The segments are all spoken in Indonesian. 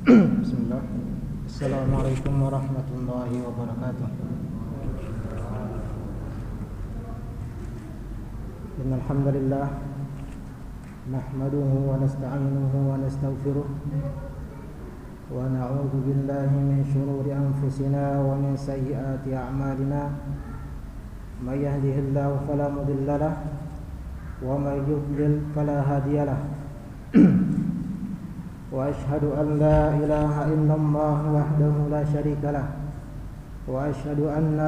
Bismillah. Assalamualaikum warahmatullahi wabarakatuh. Innal hamdalillah nahmaduhu wa nasta'inuhu wa nastaghfiruh wa na'udzu billahi min shururi anfusina wa min sayyiati a'malina. May yahdihillahu fala mudilla lahu wa may yudlil fala hadiya lahu. وأشهد أن لا إله إلا الله وحده لا شريك له وأشهد أن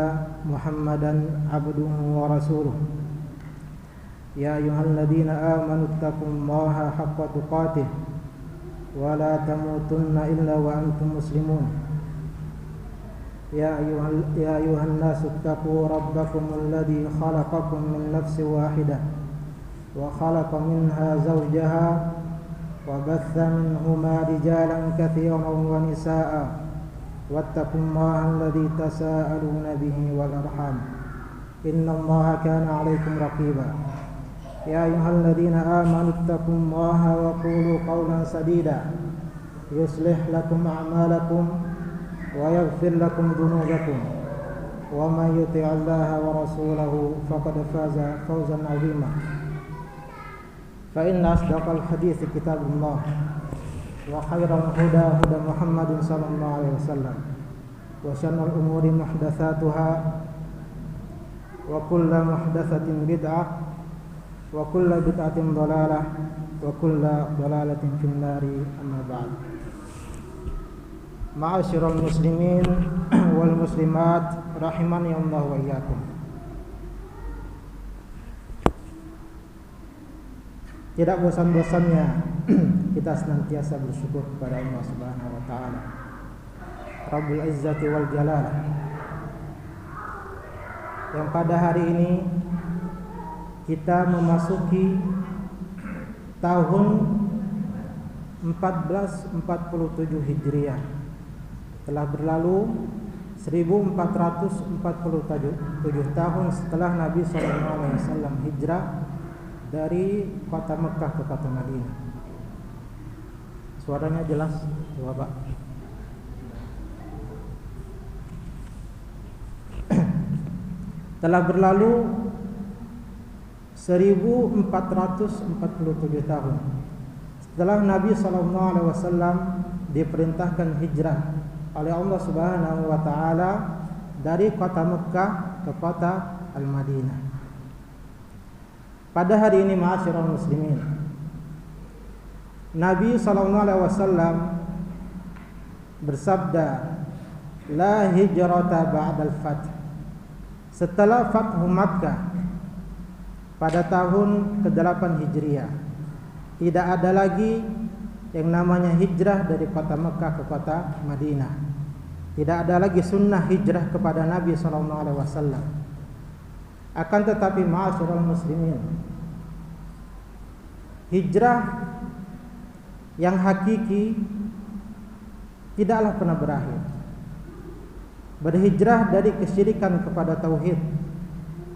محمدا عبده ورسوله يا أيها الذين آمنوا اتقوا الله حق تقاته ولا تموتن إلا وأنتم مسلمون يا أيها الناس اتقوا ربكم الذي خلقكم من نفس واحدة وخلق منها زوجها وبث منهما رجالا كثيرا ونساء واتقوا الله الذي تساءلون به والأرحام إن الله كان عليكم رقيبا يا أيها الذين آمنوا اتقوا الله وقولوا قولا سديدا يصلح لكم أعمالكم ويغفر لكم ذنوبكم ومن يطع الله ورسوله فقد فاز فوزا عظيما فإن أصدق الحديث كتاب الله وخير الهدى هدى محمد صلى الله عليه وسلم وشر الأمور محدثاتها وكل محدثة بدعة وكل بدعة ضلالة وكل ضلالة في النار أما بعد. معاشر المسلمين والمسلمات رحمني الله وإياكم. Tidak bosan-bosannya kita senantiasa bersyukur kepada Allah Subhanahu wa taala, Rabbul Izzati wal Jalal, yang pada hari ini kita memasuki tahun 1447 Hijriah. Telah berlalu 1447 tahun setelah Nabi SAW hijrah dari kota Mekah ke kota Madinah. Suaranya jelas, Bapak? Telah berlalu 1447 tahun setelah Nabi SAW diperintahkan hijrah oleh Allah Subhanahu wa taala dari kota Mekah ke kota Al-Madinah. Pada hari ini ma'asyiral muslimin, Nabi SAW bersabda, la hijrata ba'dal fath. Setelah Fathu Makkah pada tahun ke-8 Hijriah, tidak ada lagi yang namanya hijrah dari kota Mekah ke kota Madinah. Tidak ada lagi sunnah hijrah kepada Nabi SAW. Akan tetapi ma'asyiral muslimin, hijrah yang hakiki tidaklah pernah berakhir. Berhijrah dari kesyirikan kepada tauhid,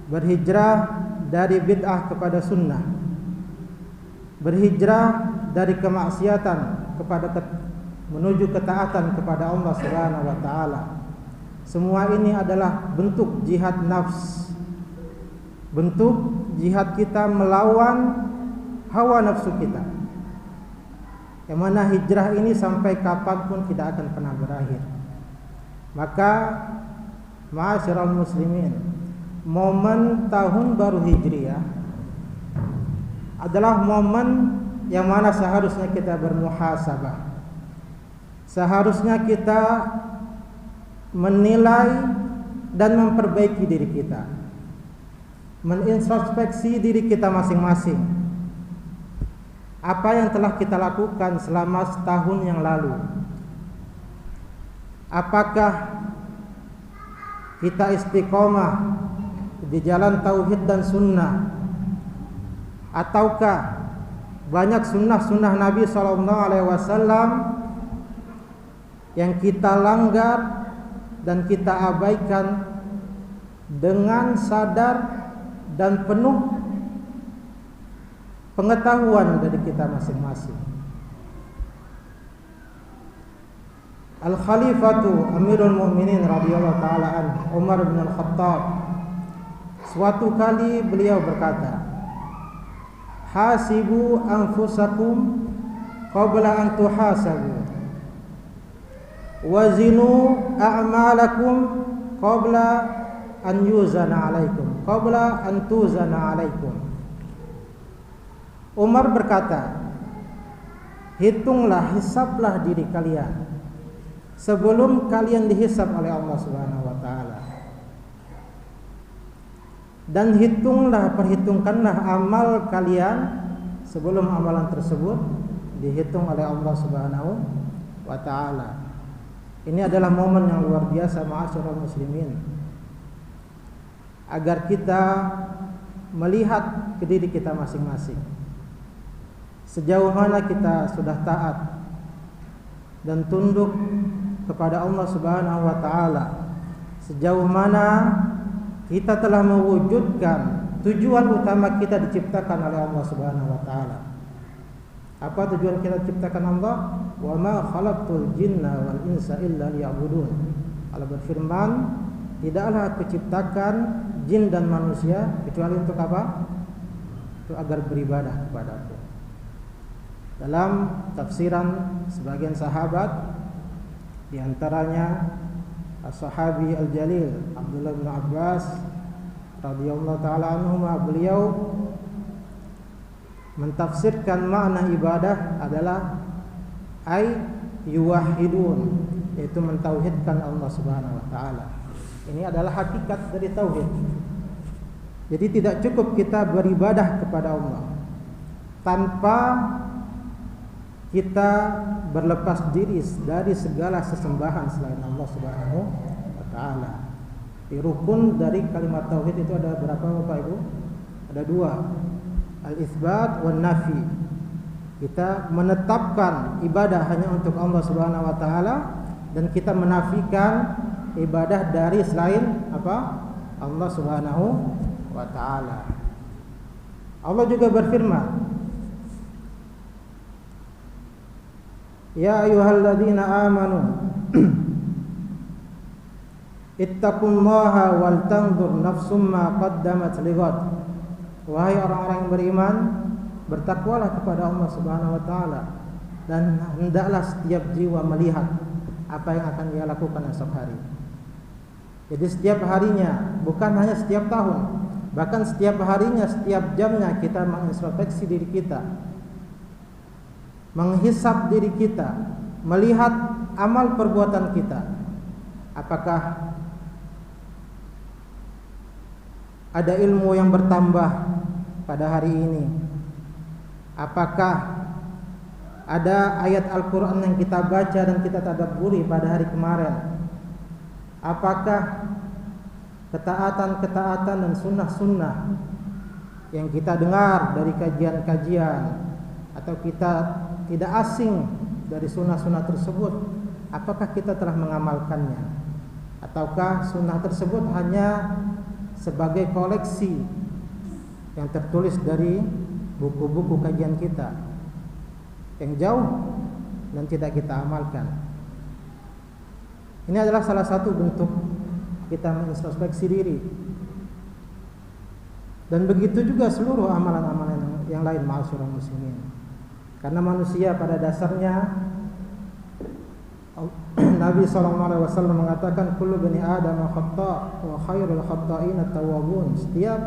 berhijrah dari bid'ah kepada sunnah, berhijrah dari kemaksiatan menuju ketaatan kepada Allah Subhanahu wa taala. Semua ini adalah bentuk jihad nafs, bentuk jihad kita melawan hawa nafsu kita, yang mana hijrah ini sampai kapanpun tidak akan pernah berakhir. Maka ma'asyiral muslimin, momen tahun baru Hijriah adalah momen yang mana seharusnya kita bermuhasabah, seharusnya kita menilai dan memperbaiki diri kita, menintrospeksi diri kita masing-masing. Apa yang telah kita lakukan selama setahun yang lalu? Apakah kita istiqomah di jalan tauhid dan sunnah, ataukah banyak sunnah-sunnah Nabi SAW yang kita langgar dan kita abaikan dengan sadar dan penuh pengetahuan dari kita masing-masing. Al-Khalifatu Amirul Mu'minin radhiyallahu taala an Umar bin Al-Khattab, suatu kali beliau berkata, hasibu anfusakum qabla an tuhasabu, wazinu a'malakum qabla an yuzana alaikum, qabla an tuzana alaikum. Umar berkata, hitunglah, hisablah diri kalian sebelum kalian dihisab oleh Allah Subhanahu wa taala. Dan perhitungkanlah amal kalian sebelum amalan tersebut dihitung oleh Allah Subhanahu wa taala. Ini adalah momen yang luar biasa ma'asyiral muslimin, agar kita melihat ke diri kita masing-masing. Sejauh mana kita sudah taat dan tunduk kepada Allah Subhanahu wa taala, sejauh mana kita telah mewujudkan tujuan utama kita diciptakan oleh Allah Subhanahu wa taala. Apa tujuan kita diciptakan Allah? Wa ma khalaqtul jinna wal insa illa liya'budun. Allah berfirman, tidaklah aku ciptakan jin dan manusia kecuali untuk apa? Untuk agar beribadah kepadaku. Dalam tafsiran sebagian sahabat, di antaranya as-sahabi al-jalil Abdullah bin Abbas radhiyallahu taala anhuma, beliau mentafsirkan makna ibadah adalah ay yuwahhidun, yaitu mentauhidkan Allah Subhanahu wa taala. Ini adalah hakikat dari tauhid. Jadi tidak cukup kita beribadah kepada Allah tanpa kita berlepas diri dari segala sesembahan selain Allah Subhanahu wa taala. Di rukun dari kalimat tauhid itu ada berapa Bapak Ibu? Ada dua, al-itsbat wan nafi. Kita menetapkan ibadah hanya untuk Allah Subhanahu wa taala dan kita menafikan ibadah dari selain apa? Allah Subhanahu wa taala. Allah juga berfirman, ya ayyuhalladzina amanu ittaqullaha wal tanzur nafsum ma qaddamat lighad. Wahai orang-orang yang beriman, bertakwalah kepada Allah Subhanahu wa taala dan hendaklah setiap jiwa melihat apa yang akan dia lakukan esok hari. Jadi setiap harinya, bukan hanya setiap tahun, bahkan setiap harinya, setiap jamnya kita mengintrospeksi diri kita, menghisap diri kita, melihat amal perbuatan kita. Apakah ada ilmu yang bertambah pada hari ini? Apakah ada ayat Al-Quran yang kita baca dan kita tadabburi pada hari kemarin? Apakah ketaatan-ketaatan dan sunnah-sunnah yang kita dengar dari kajian-kajian, atau kita tidak asing dari sunnah-sunnah tersebut, apakah kita telah mengamalkannya? Ataukah sunnah tersebut hanya sebagai koleksi yang tertulis dari buku-buku kajian kita yang jauh dan tidak kita amalkan? Ini adalah salah satu bentuk kita mengintrospeksi diri. Dan begitu juga seluruh amalan-amalan yang lain, ma'asyiral muslimin. Karena manusia pada dasarnya, Nabi SAW mengatakan kullu bani Adam khata' wa khairul khata'in at-tawwabun. Setiap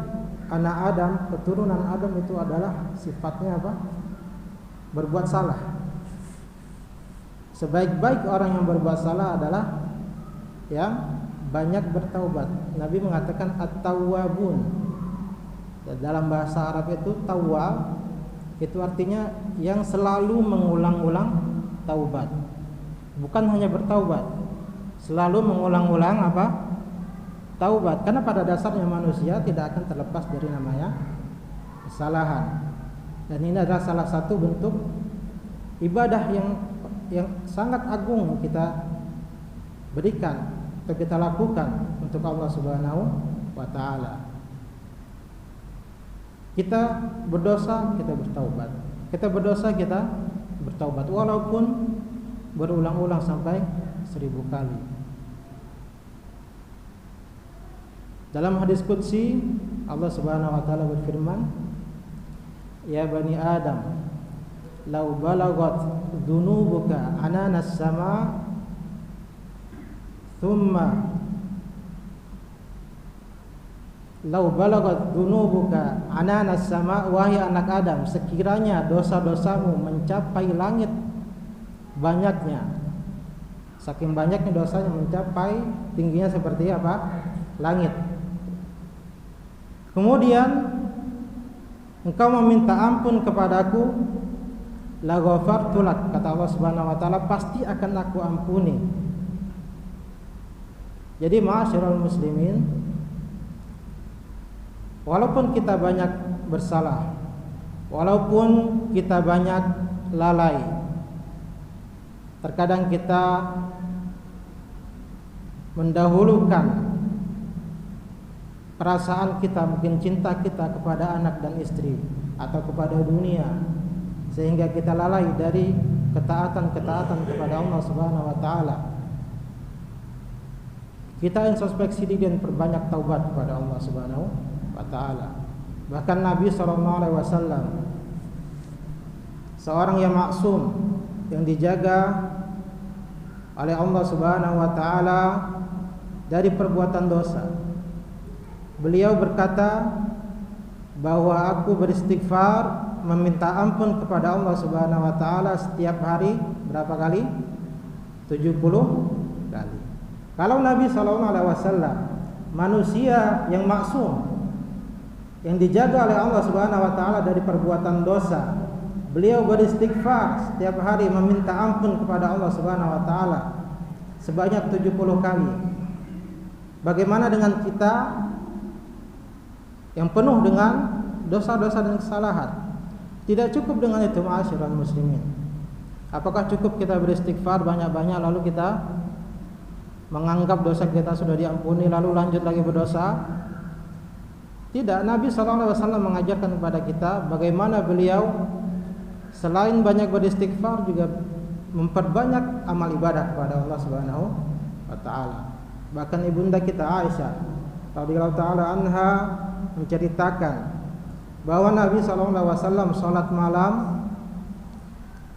anak Adam, keturunan Adam itu adalah sifatnya apa? Berbuat salah. Sebaik-baik orang yang berbuat salah adalah yang banyak bertaubat. Nabi mengatakan at-tawwabun. Dalam bahasa Arab itu tawwab itu artinya yang selalu mengulang-ulang taubat. Bukan hanya bertaubat, selalu mengulang-ulang apa? Taubat. Karena pada dasarnya manusia tidak akan terlepas dari namanya kesalahan. Dan ini adalah salah satu bentuk ibadah yang sangat agung kita berikan atau kita lakukan untuk Allah Subhanahu wa taala. Kita berdosa, kita bertaubat. Kita berdosa, kita bertaubat walaupun berulang-ulang sampai 10 1000 kali. Dalam hadis qudsi Allah Subhanahu wa taala berfirman, "Ya bani Adam, law balagat dhunubuka ananas sama thumma law balagat dhunubuka ananas sama." Wahai anak Adam, sekiranya dosa-dosamu mencapai langit banyaknya, saking banyaknya dosanya mencapai tingginya seperti apa? Langit. Kemudian engkau meminta ampun kepadaku, la ghafartu lak, kata Allah Subhanahu wa taala, pasti akan aku ampuni. Jadi ma'asyiral muslimin, walaupun kita banyak bersalah, walaupun kita banyak lalai, terkadang kita mendahulukan perasaan kita, mungkin cinta kita kepada anak dan istri atau kepada dunia, sehingga kita lalai dari ketaatan-ketaatan kepada Allah Subhanahu wa taala. Kita introspeksi diri dan perbanyak taubat kepada Allah Subhanahu wa taala. Bahkan Nabi SAW, seorang yang maksum, yang dijaga oleh Allah Subhanahu wa taala dari perbuatan dosa, beliau berkata bahwa aku beristighfar, meminta ampun kepada Allah Subhanahu wa taala setiap hari berapa kali? 70 kali. Kalau Nabi SAW, manusia yang maksum, yang dijaga oleh Allah Subhanahu wa taala dari perbuatan dosa, beliau beristighfar setiap hari meminta ampun kepada Allah Subhanahu wa taala sebanyak 70 kali. Bagaimana dengan kita yang penuh dengan dosa-dosa dan kesalahan? Tidak cukup dengan itu, ma'asyiral muslimin. Apakah cukup kita beristighfar banyak-banyak lalu kita menganggap dosa kita sudah diampuni lalu lanjut lagi berdosa? Tidak. Nabi SAW mengajarkan kepada kita bagaimana beliau selain banyak beristighfar juga memperbanyak amal ibadah kepada Allah Subhanahu wa taala. Bahkan ibunda kita Aisyah radhiyallahu taala anha menceritakan bahwa Nabi SAW salat malam,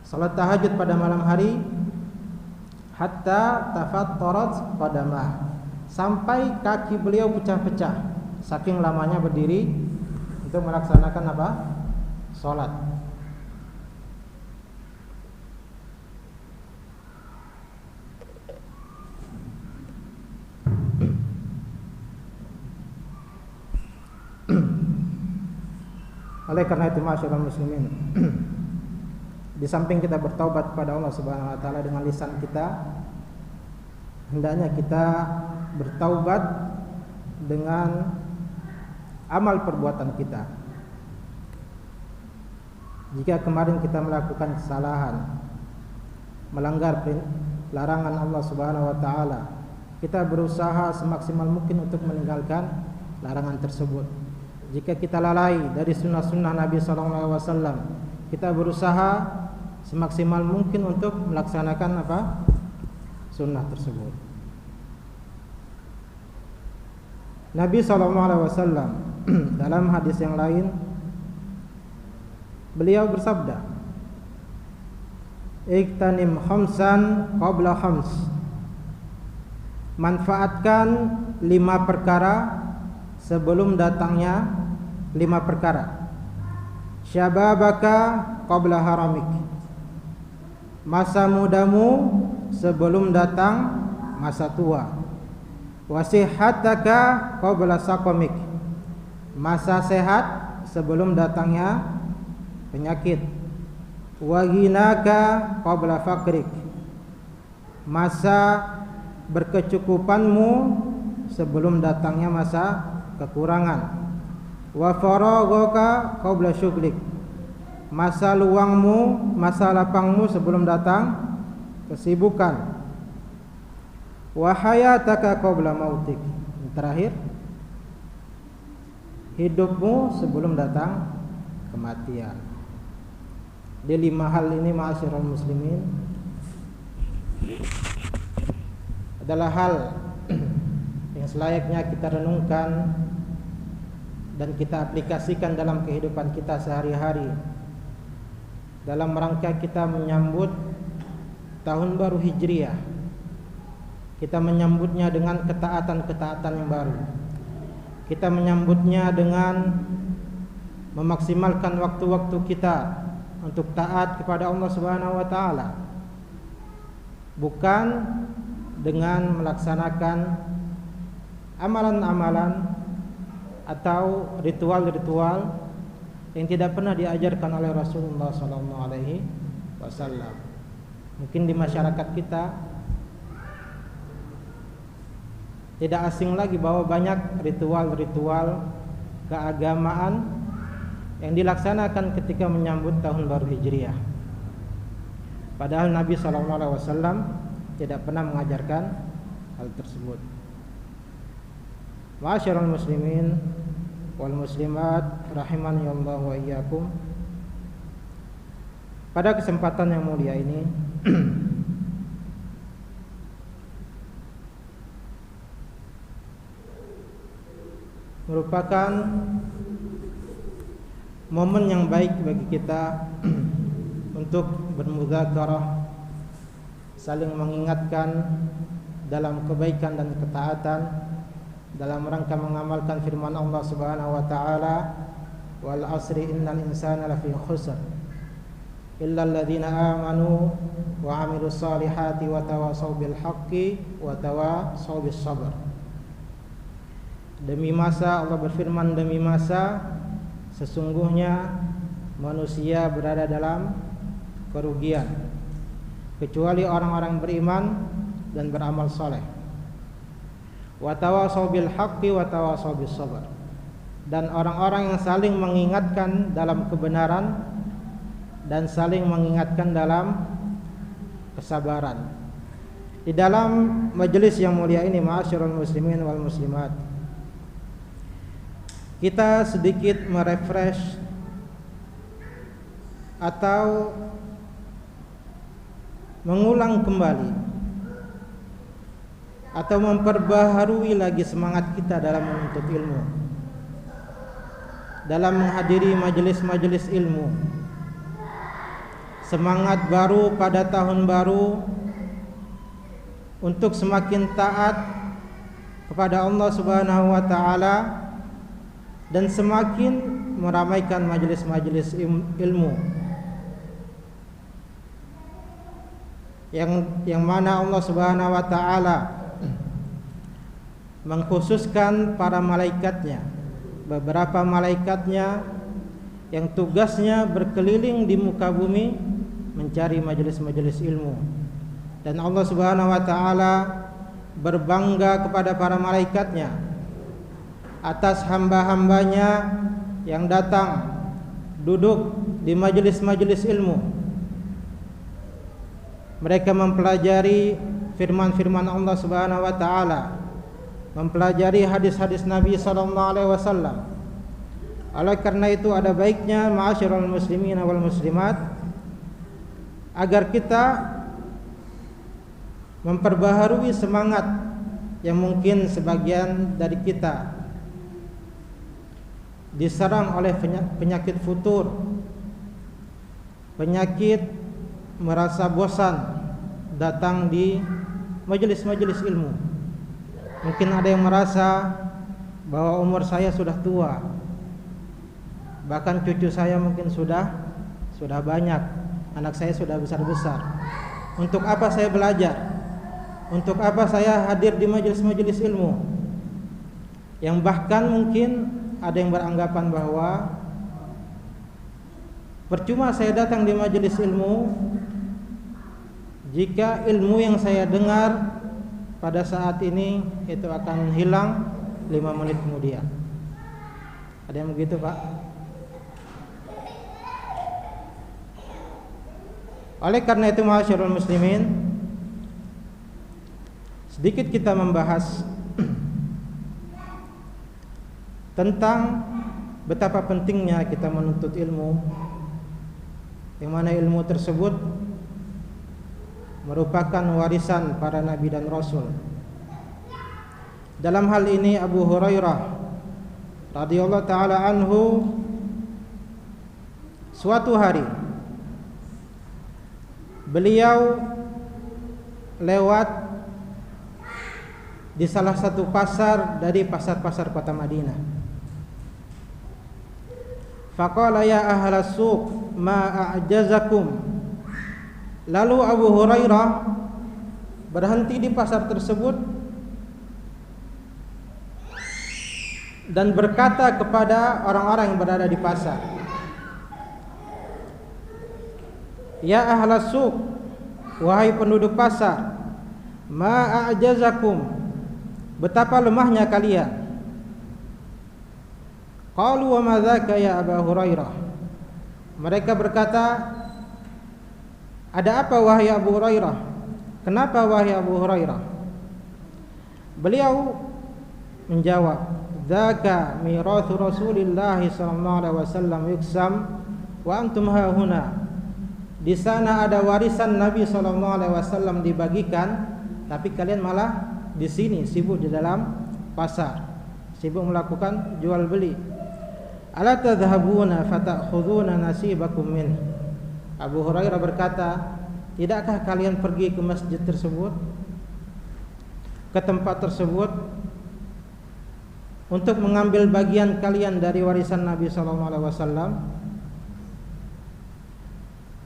salat tahajud pada malam hari, hatta tafattarat qadamah, sampai kaki beliau pecah-pecah saking lamanya berdiri untuk melaksanakan apa? Salat. Oleh karena itu, ma'asyiral muslimin, di samping kita bertaubat kepada Allah Subhanahu wa taala dengan lisan kita, hendaknya kita bertaubat dengan amal perbuatan kita. Jika kemarin kita melakukan kesalahan, melanggar larangan Allah Subhanahu wa taala, kita berusaha semaksimal mungkin untuk meninggalkan larangan tersebut. Jika kita lalai dari sunnah-sunnah Nabi SAW, kita berusaha semaksimal mungkin untuk melaksanakan apa? Sunnah tersebut. Nabi SAW dalam hadis yang lain, beliau bersabda, "Iktanim khamsan qabla khams." Manfaatkan 5 perkara sebelum datangnya 5 perkara. Syababaka qabla haramik. Masa mudamu sebelum datang masa tua. Wasihataka qabla saqamik. Masa sehat sebelum datangnya penyakit. Wa ghinaka qabla faqrik. Masa berkecukupanmu sebelum datangnya masa kekurangan. Wa faraghaka qabla syughlik. Masa luangmu, masa lapangmu sebelum datang kesibukan. Wa hayataka qabla mautik. Terakhir, hidupmu sebelum datang kematian. Di 5 hal ini, ma'asyiral muslimin, adalah hal yang selayaknya kita renungkan dan kita aplikasikan dalam kehidupan kita sehari-hari dalam rangka kita menyambut tahun baru Hijriah. Kita menyambutnya dengan ketaatan-ketaatan yang baru. Kita menyambutnya dengan memaksimalkan waktu-waktu kita untuk taat kepada Allah Subhanahu wa taala. Bukan dengan melaksanakan amalan-amalan atau ritual-ritual yang tidak pernah diajarkan oleh Rasulullah SAW. Mungkin di masyarakat kita tidak asing lagi bahwa banyak ritual-ritual keagamaan yang dilaksanakan ketika menyambut tahun baru Hijriah. Padahal Nabi SAW tidak pernah mengajarkan hal tersebut. Ma'asyiral muslimin wal muslimat rahimani Allah wa iyyakum. Pada kesempatan yang mulia ini merupakan momen yang baik bagi kita untuk bermudzakarah, saling mengingatkan dalam kebaikan dan ketaatan dalam rangka mengamalkan firman Allah Subhanahu wa taala, wal asri innal insana lafi khusr illa alladziina aamanu wa 'amilus shalihati wa tawashaw bil haqqi wa tawashaw bis sabr. Demi masa, Allah berfirman, demi masa sesungguhnya manusia berada dalam kerugian kecuali orang-orang beriman dan beramal saleh. Wa tawashaw bil haqqi wa tawashaw bis sabr. Dan orang-orang yang saling mengingatkan dalam kebenaran dan saling mengingatkan dalam kesabaran. Di dalam majelis yang mulia ini, ma'asyiral muslimin wal muslimat, kita sedikit merefresh atau mengulang kembali atau memperbaharui lagi semangat kita dalam menuntut ilmu, dalam menghadiri majelis-majelis ilmu. Semangat baru pada tahun baru untuk semakin taat kepada Allah Subhanahu wa taala dan semakin meramaikan majelis-majelis ilmu yang mana Allah Subhanahu wa taala mengkhususkan para malaikatnya, beberapa malaikatnya yang tugasnya berkeliling di muka bumi mencari majelis-majelis ilmu. Dan Allah Subhanahu wa taala berbangga kepada para malaikatnya atas hamba-hambanya yang datang duduk di majelis-majelis ilmu. Mereka mempelajari firman-firman Allah Subhanahu wa taala, mempelajari hadis-hadis Nabi sallallahu alaihi wasallam. Oleh karena itu ada baiknya, ma'asyiral muslimin wal muslimat, agar kita memperbaharui semangat yang mungkin sebagian dari kita diserang oleh penyakit futur, penyakit merasa bosan datang di majelis-majelis ilmu. Mungkin ada yang merasa bahwa umur saya sudah tua, bahkan cucu saya mungkin sudah banyak, anak saya sudah besar-besar. Untuk apa saya belajar? Untuk apa saya hadir di majelis-majelis ilmu? Yang bahkan mungkin ada yang beranggapan bahwa percuma saya datang di majelis ilmu jika ilmu yang saya dengar pada saat ini itu akan hilang 5 menit kemudian. Ada yang begitu, Pak? Oleh karena itu, ma'asyiral muslimin, sedikit kita membahas tentang betapa pentingnya kita menuntut ilmu, yang mana ilmu tersebut merupakan warisan para nabi dan rasul Dalam hal ini Abu Hurairah radhiyallahu taala anhu suatu hari beliau lewat di salah satu pasar dari pasar-pasar kota Madinah. Faqala ya ahlas suq ma a'jazakum. Lalu Abu Hurairah berhenti di pasar tersebut dan berkata kepada orang-orang yang berada di pasar, ya ahlas suq, wahai penduduk pasar, ma a'jazakum, betapa lemahnya kalian. Qalu wa ma dzaka ya Abu Hurairah. Mereka berkata, ada apa wahai Abu Hurairah? Kenapa wahai Abu Hurairah? Beliau menjawab, dzaka mirathu Rasulillah sallallahu alaihi wasallam yuksam wa antum hahuna. Di sana ada warisan Nabi sallallahu alaihi wasallam dibagikan, tapi kalian malah di sini sibuk di dalam pasar, sibuk melakukan jual beli. Ala tadhhabuna fata'khuduna nasibakum min. Abu Hurairah berkata, tidakkah kalian pergi ke masjid tersebut, ke tempat tersebut, untuk mengambil bagian kalian dari warisan Nabi SAW?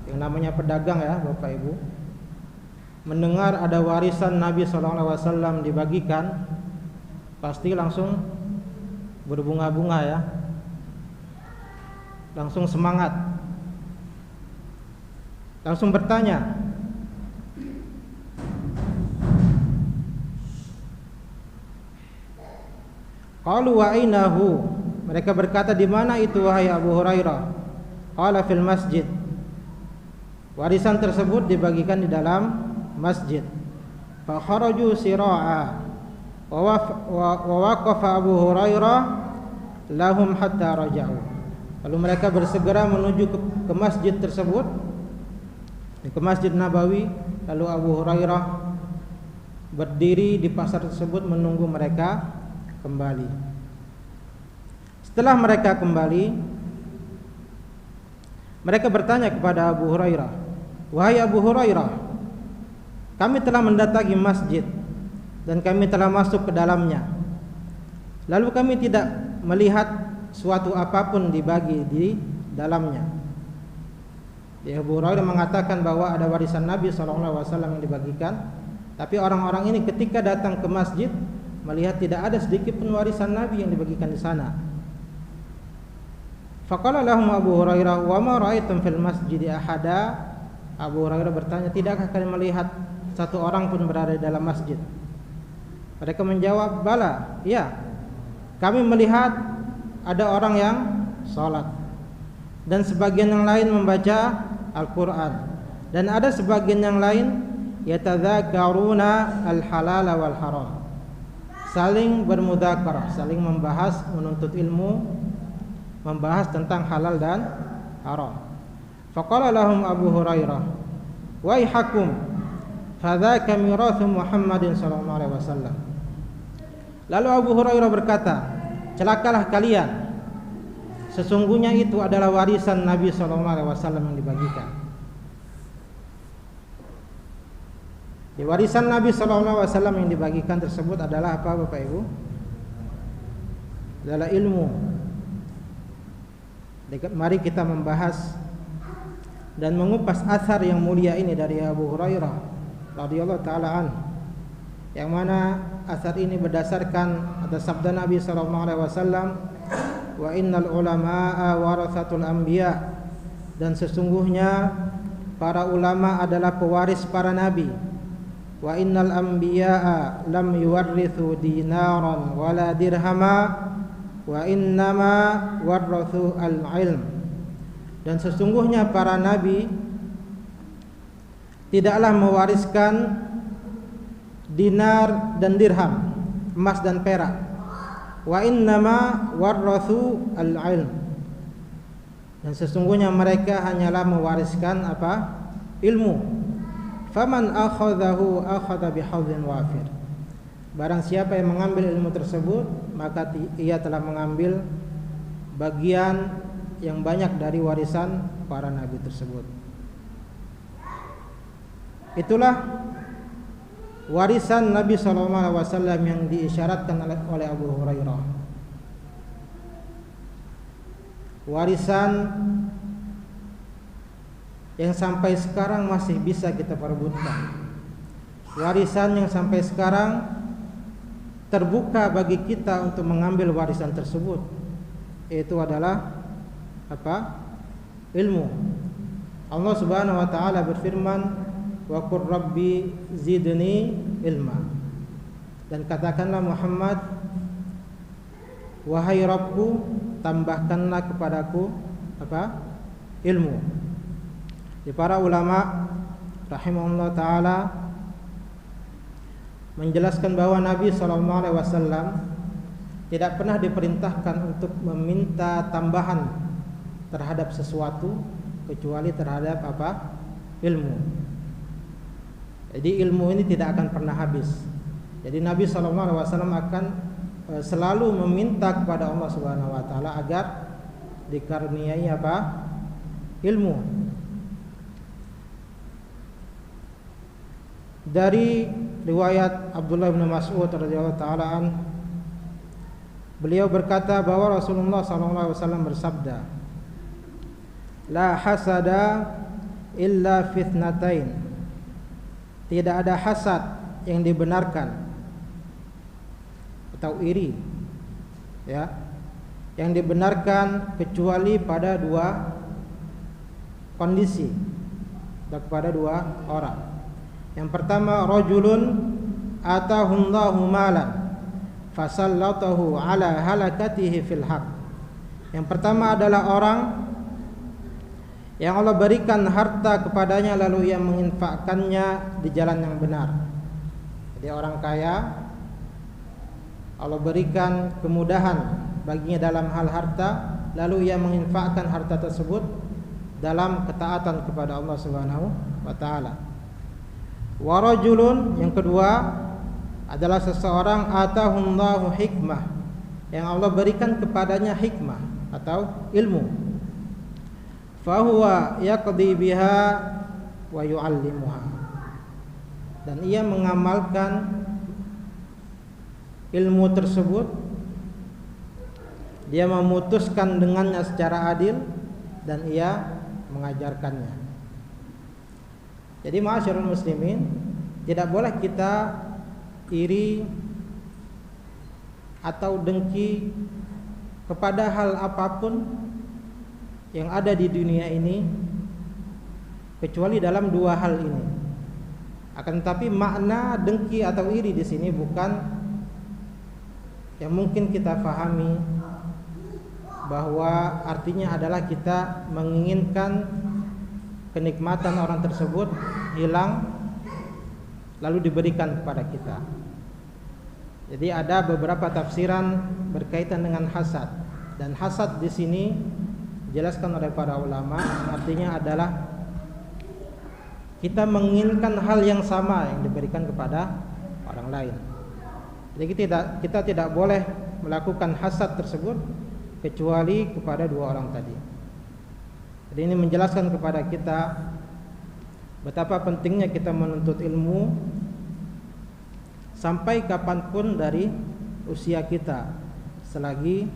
Yang namanya pedagang ya Bapak Ibu, mendengar ada warisan Nabi SAW dibagikan, pasti langsung berbunga-bunga ya, langsung semangat, langsung bertanya, qalu wa ainahu. Mereka berkata, di mana itu wahai Abu Hurairah? Qala fil masjid. Warisan tersebut dibagikan di dalam masjid. Fa kharaju sira'a wa waqafa Abu Hurairah lahum hatta raja'u. Lalu mereka bersegera menuju ke masjid tersebut, ke Masjid Nabawi. Lalu Abu Hurairah berdiri di pasar tersebut menunggu mereka kembali. Setelah mereka kembali, mereka bertanya kepada Abu Hurairah, wahai Abu Hurairah, kami telah mendatangi masjid dan kami telah masuk ke dalamnya, lalu kami tidak melihat suatu apapun dibagi di dalamnya. Abu Hurairah mengatakan bahwa ada warisan Nabi SAW yang dibagikan, tapi orang-orang ini ketika datang ke masjid melihat tidak ada sedikit pun warisan Nabi yang dibagikan di sana. Faqala lahum Abu Hurairah, wa ma ra'aitum fil masjid ahada. Abu Hurairah bertanya, tidakkah kalian melihat satu orang pun berada di dalam masjid? Mereka menjawab, bala, ya, kami melihat ada orang yang salat, dan sebagian yang lain membaca Al-Quran, dan ada sebagian yang lain yatadzakaruna al-halal wal haram, saling bermudzakarah, saling membahas, menuntut ilmu, membahas tentang halal dan haram. Faqala lahum Abu Hurairah, waihakum, fadzaka mirathu Muhammadin sallallahu alaihi wasallam. Lalu Abu Hurairah berkata, celakalah kalian, sesungguhnya itu adalah warisan Nabi sallallahu alaihi wasallam yang dibagikan. Di warisan Nabi sallallahu alaihi wasallam yang dibagikan tersebut adalah apa Bapak Ibu? Adalah ilmu. Mari kita membahas dan mengupas athar yang mulia ini dari Abu Hurairah radhiyallahu taala anhu, yang mana athar ini berdasarkan atas sabda Nabi sallallahu alaihi wasallam, wa innal ulama'a warathatul anbiya, dan sesungguhnya para ulama adalah pewaris para nabi. Wa innal anbiya'a lam yuwarrithu dinaran wala dirhama wa innama warrathu al-ilm. Dan sesungguhnya para nabi tidaklah mewariskan dinar dan dirham, emas dan perak. Wa innama warrathu al-ilm. Dan sesungguhnya mereka hanyalah mewariskan apa? Ilmu. Faman akhadhahu akhadha bihadzin wafir. Barang siapa yang mengambil ilmu tersebut, maka ia telah mengambil bagian yang banyak dari warisan para nabi tersebut. Itulah warisan Nabi SAW yang diisyaratkan oleh Abu Hurairah. Warisan yang sampai sekarang masih bisa kita perebutkan. Warisan yang sampai sekarang terbuka bagi kita untuk mengambil warisan tersebut, yaitu adalah apa? Ilmu. Allah Subhanahu wa taala berfirman, "Wa qur rabbi zidni ilma." Dan katakanlah Muhammad, wahai Rabbku, tambahkanlah kepadaku apa? Ilmu. Di para ulama rahimahullah taala menjelaskan bahwa Nabi SAW tidak pernah diperintahkan untuk meminta tambahan terhadap sesuatu kecuali terhadap apa? Ilmu. Jadi ilmu ini tidak akan pernah habis. Jadi Nabi SAW akan selalu meminta kepada Allah Subhanahu wa taala agar dikaruniai apa? Ilmu. Dari riwayat Abdullah bin Mas'ud radhiyallahu taala an, beliau berkata bahwa Rasulullah SAW bersabda, "La hasada illa fitnatain." Tidak ada hasad yang dibenarkan atau iri, ya, yang dibenarkan kecuali pada dua kondisi atau pada dua orang. Yang pertama, rajulun atahullahu malan fasallatahu ala halakatihi fil haq. Yang pertama adalah orang yang Allah berikan harta kepadanya lalu ia menginfakkannya di jalan yang benar. Jadi orang kaya, Allah berikan kemudahan baginya dalam hal harta, lalu ia menginfakkan harta tersebut dalam ketaatan kepada Allah Subhanahu wa taala. Wa rajulun, yang kedua adalah seseorang atahullahu hikmah, yang Allah berikan kepadanya hikmah atau ilmu, fahuwa yaqdi biha wa yu'allimuha, dan ia mengamalkan ilmu tersebut, dia memutuskan dengannya secara adil dan ia mengajarkannya. Jadi ma'asyiral muslimin, tidak boleh kita iri atau dengki kepada hal apapun yang ada di dunia ini kecuali dalam dua hal ini. Akan tetapi makna dengki atau iri di sini bukan yang mungkin kita pahami bahwa artinya adalah kita menginginkan kenikmatan orang tersebut hilang lalu diberikan kepada kita. Jadi ada beberapa tafsiran berkaitan dengan hasad, dan hasad di sini dijelaskan oleh para ulama artinya adalah kita menginginkan hal yang sama yang diberikan kepada orang lain. Jadi kita tidak boleh melakukan hasad tersebut kecuali kepada dua orang tadi. Jadi ini menjelaskan kepada kita betapa pentingnya kita menuntut ilmu sampai kapanpun dari usia kita, selagi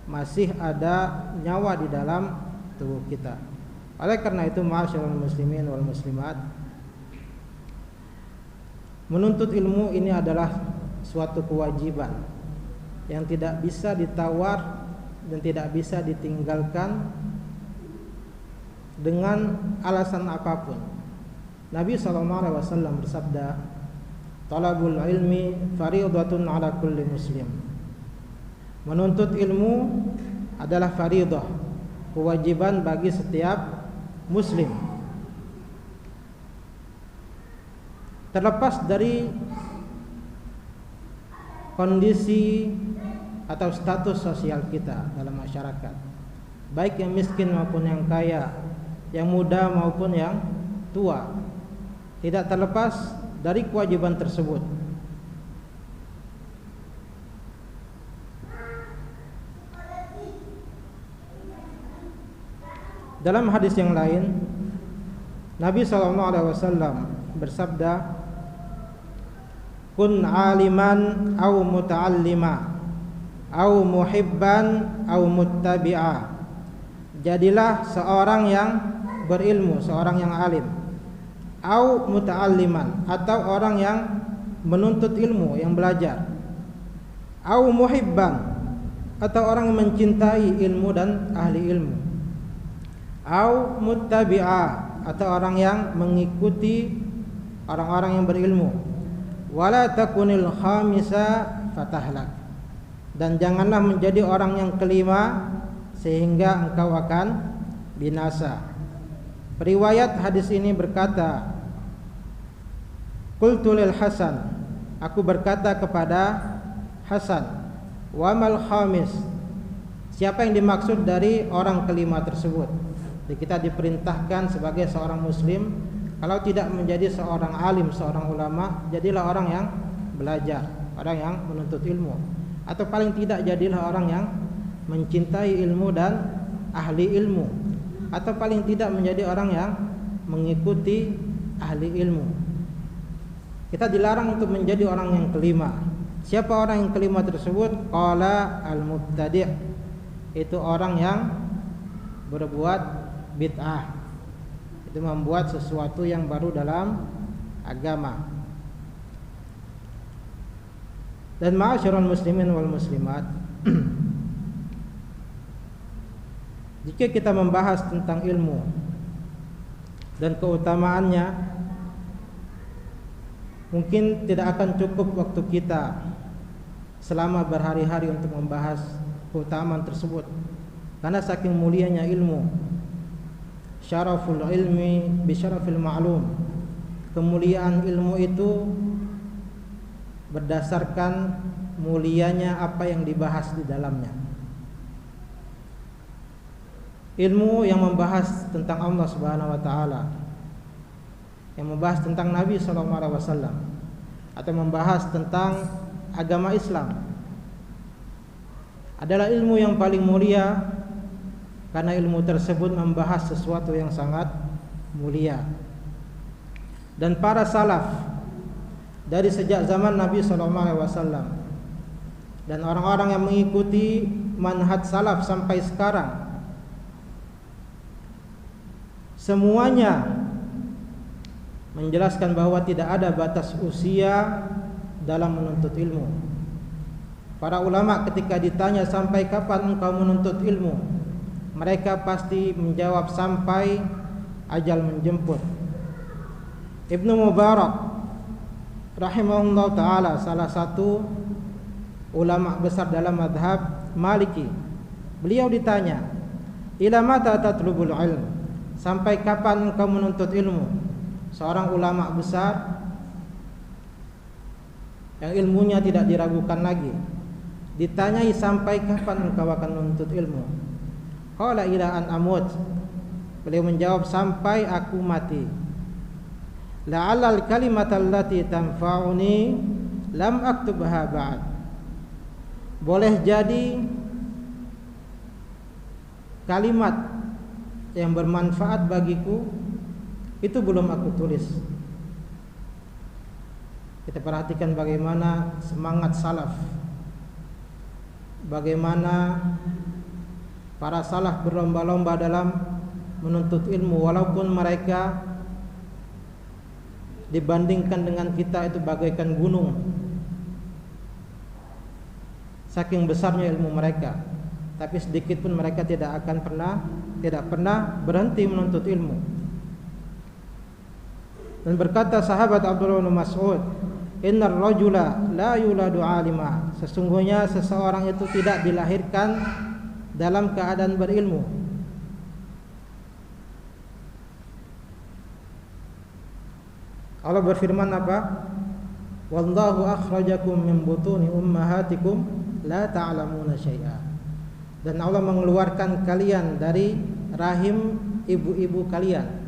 masih ada nyawa di dalam tubuh kita. Oleh karena itu, ma'asyiral muslimin wal muslimat, menuntut ilmu ini adalah suatu kewajiban yang tidak bisa ditawar dan tidak bisa ditinggalkan dengan alasan apapun. Nabi SAW bersabda, "Talabul ilmi fariidatun ala kulli muslim." Menuntut ilmu adalah fariidah, kewajiban bagi setiap muslim. Terlepas dari kondisi atau status sosial kita dalam masyarakat, baik yang miskin maupun yang kaya, yang muda maupun yang tua, tidak terlepas dari kewajiban tersebut. Dalam hadis yang lain Nabi SAW bersabda, kun aliman au muta'allima au muhibban au muttabi'a. Jadilah seorang yang berilmu, seorang yang alim, au muta'alliman, atau orang yang menuntut ilmu, yang belajar, au muhibban, atau orang yang mencintai ilmu dan ahli ilmu, au muttabi'a, atau orang yang mengikuti orang-orang yang berilmu. Wala takunil khamisa fatahlak, dan janganlah menjadi orang yang kelima sehingga engkau akan binasa. Periwayat hadis ini berkata, qultu lil Hasan, aku berkata kepada Hasan, wa mal khamis, siapa yang dimaksud dari orang kelima tersebut? Jadi kita diperintahkan sebagai seorang muslim, kalau tidak menjadi seorang alim, seorang ulama, jadilah orang yang belajar, orang yang menuntut ilmu, atau paling tidak jadilah orang yang mencintai ilmu dan ahli ilmu, atau paling tidak menjadi orang yang mengikuti ahli ilmu. Kita dilarang untuk menjadi orang yang kelima. Siapa orang yang kelima tersebut? Qala al-mubtadi', itu orang yang berbuat bid'ah, itu membuat sesuatu yang baru dalam agama. Dan ma'asyiral muslimin wal muslimat, jika kita membahas tentang ilmu dan keutamaannya, mungkin tidak akan cukup waktu kita selama berhari-hari untuk membahas keutamaan tersebut, karena saking mulianya ilmu. Syaraful ilmi bi syarafil ma'lum, kemuliaan ilmu itu berdasarkan mulianya apa yang dibahas di dalamnya. Ilmu yang membahas tentang Allah Subhanahu wa taala, yang membahas tentang Nabi sallallahu alaihi wasallam, atau membahas tentang agama Islam, adalah ilmu yang paling mulia, karena ilmu tersebut membahas sesuatu yang sangat mulia. Dan para salaf dari sejak zaman Nabi SAW dan orang-orang yang mengikuti manhaj salaf sampai sekarang, semuanya menjelaskan bahwa tidak ada batas usia dalam menuntut ilmu. Para ulama ketika ditanya, sampai kapan engkau menuntut ilmu, mereka pasti menjawab, sampai ajal menjemput. Ibnu Mubarak rahimahullah ta'ala, salah satu ulama besar dalam madhab Maliki, beliau ditanya, ila mata tatlubul ilm, sampai kapan engkau menuntut ilmu? Seorang ulama besar yang ilmunya tidak diragukan lagi ditanyai, sampai kapan engkau akan menuntut ilmu? Qala ila an amut, beliau menjawab, sampai aku mati. La'allal kalimatal lati tanfa'uni lam aktubha ba'd, boleh jadi kalimat yang bermanfaat bagiku itu belum aku tulis. Kita perhatikan bagaimana semangat salaf, bagaimana para salaf berlomba-lomba dalam menuntut ilmu, walaupun mereka dibandingkan dengan kita itu bagaikan gunung, saking besarnya ilmu mereka, tapi sedikit pun mereka tidak pernah berhenti menuntut ilmu. Dan berkata sahabat Abdullah bin Mas'ud, innar rajula la yuladu alima, sesungguhnya seseorang itu tidak dilahirkan dalam keadaan berilmu. Allah berfirman apa? Wallahu akhrajakum min butuni ummahatikum la ta'lamuna syai'a. Dan Allah mengeluarkan kalian dari rahim ibu-ibu kalian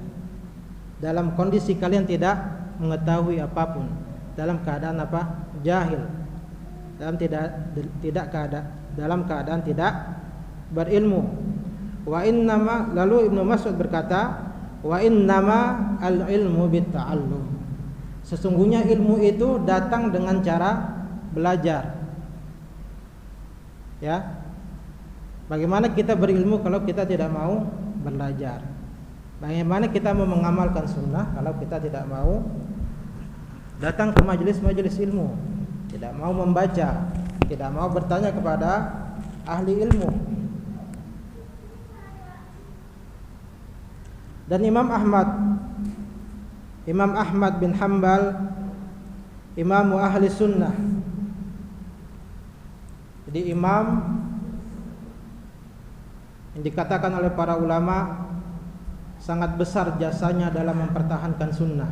dalam kondisi kalian tidak mengetahui apapun, dalam keadaan apa? Jahil, dalam keadaan tidak berilmu. Wa innama, lalu Ibnu Mas'ud berkata, wa innama al-ilmu bitta'allum. Sesungguhnya ilmu itu datang dengan cara belajar. Ya. Bagaimana kita berilmu kalau kita tidak mau belajar? Bagaimana kita mau mengamalkan sunnah kalau kita tidak mau datang ke majelis-majelis ilmu, tidak mau membaca, tidak mau bertanya kepada ahli ilmu? Dan Imam Ahmad bin Hanbal, imamu ahli sunnah. Jadi imam yang dikatakan oleh para ulama sangat besar jasanya dalam mempertahankan sunnah.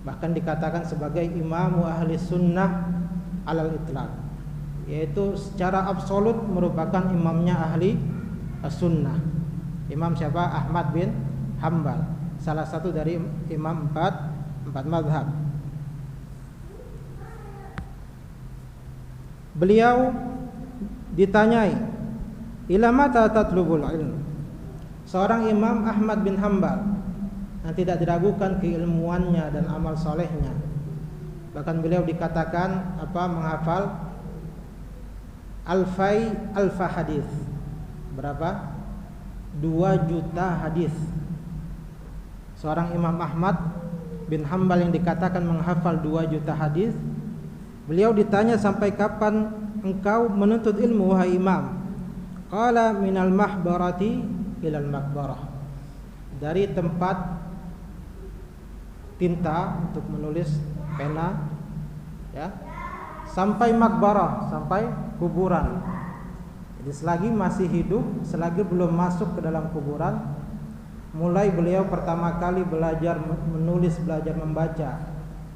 Bahkan dikatakan sebagai imamu ahli sunnah alal itlaq, yaitu secara absolut merupakan imamnya ahli sunnah. Imam siapa? Ahmad bin Hanbal, salah satu dari imam empat mazhab. Beliau ditanyai, ila mata tatlubul ilm? Seorang Imam Ahmad bin Hanbal yang tidak diragukan keilmuannya dan amal solehnya. Bahkan beliau dikatakan menghafal alfa hadis. Berapa? 2 juta hadis. Seorang Imam Ahmad bin Hanbal yang dikatakan menghafal 2 juta hadis. Beliau ditanya, sampai kapan engkau menuntut ilmu wahai imam? Qala minal mahbarati ilal makbarah. Dari tempat tinta untuk menulis, pena, ya, sampai makbarah, sampai kuburan. Jadi selagi masih hidup, selagi belum masuk ke dalam kuburan, mulai beliau pertama kali belajar menulis, belajar membaca,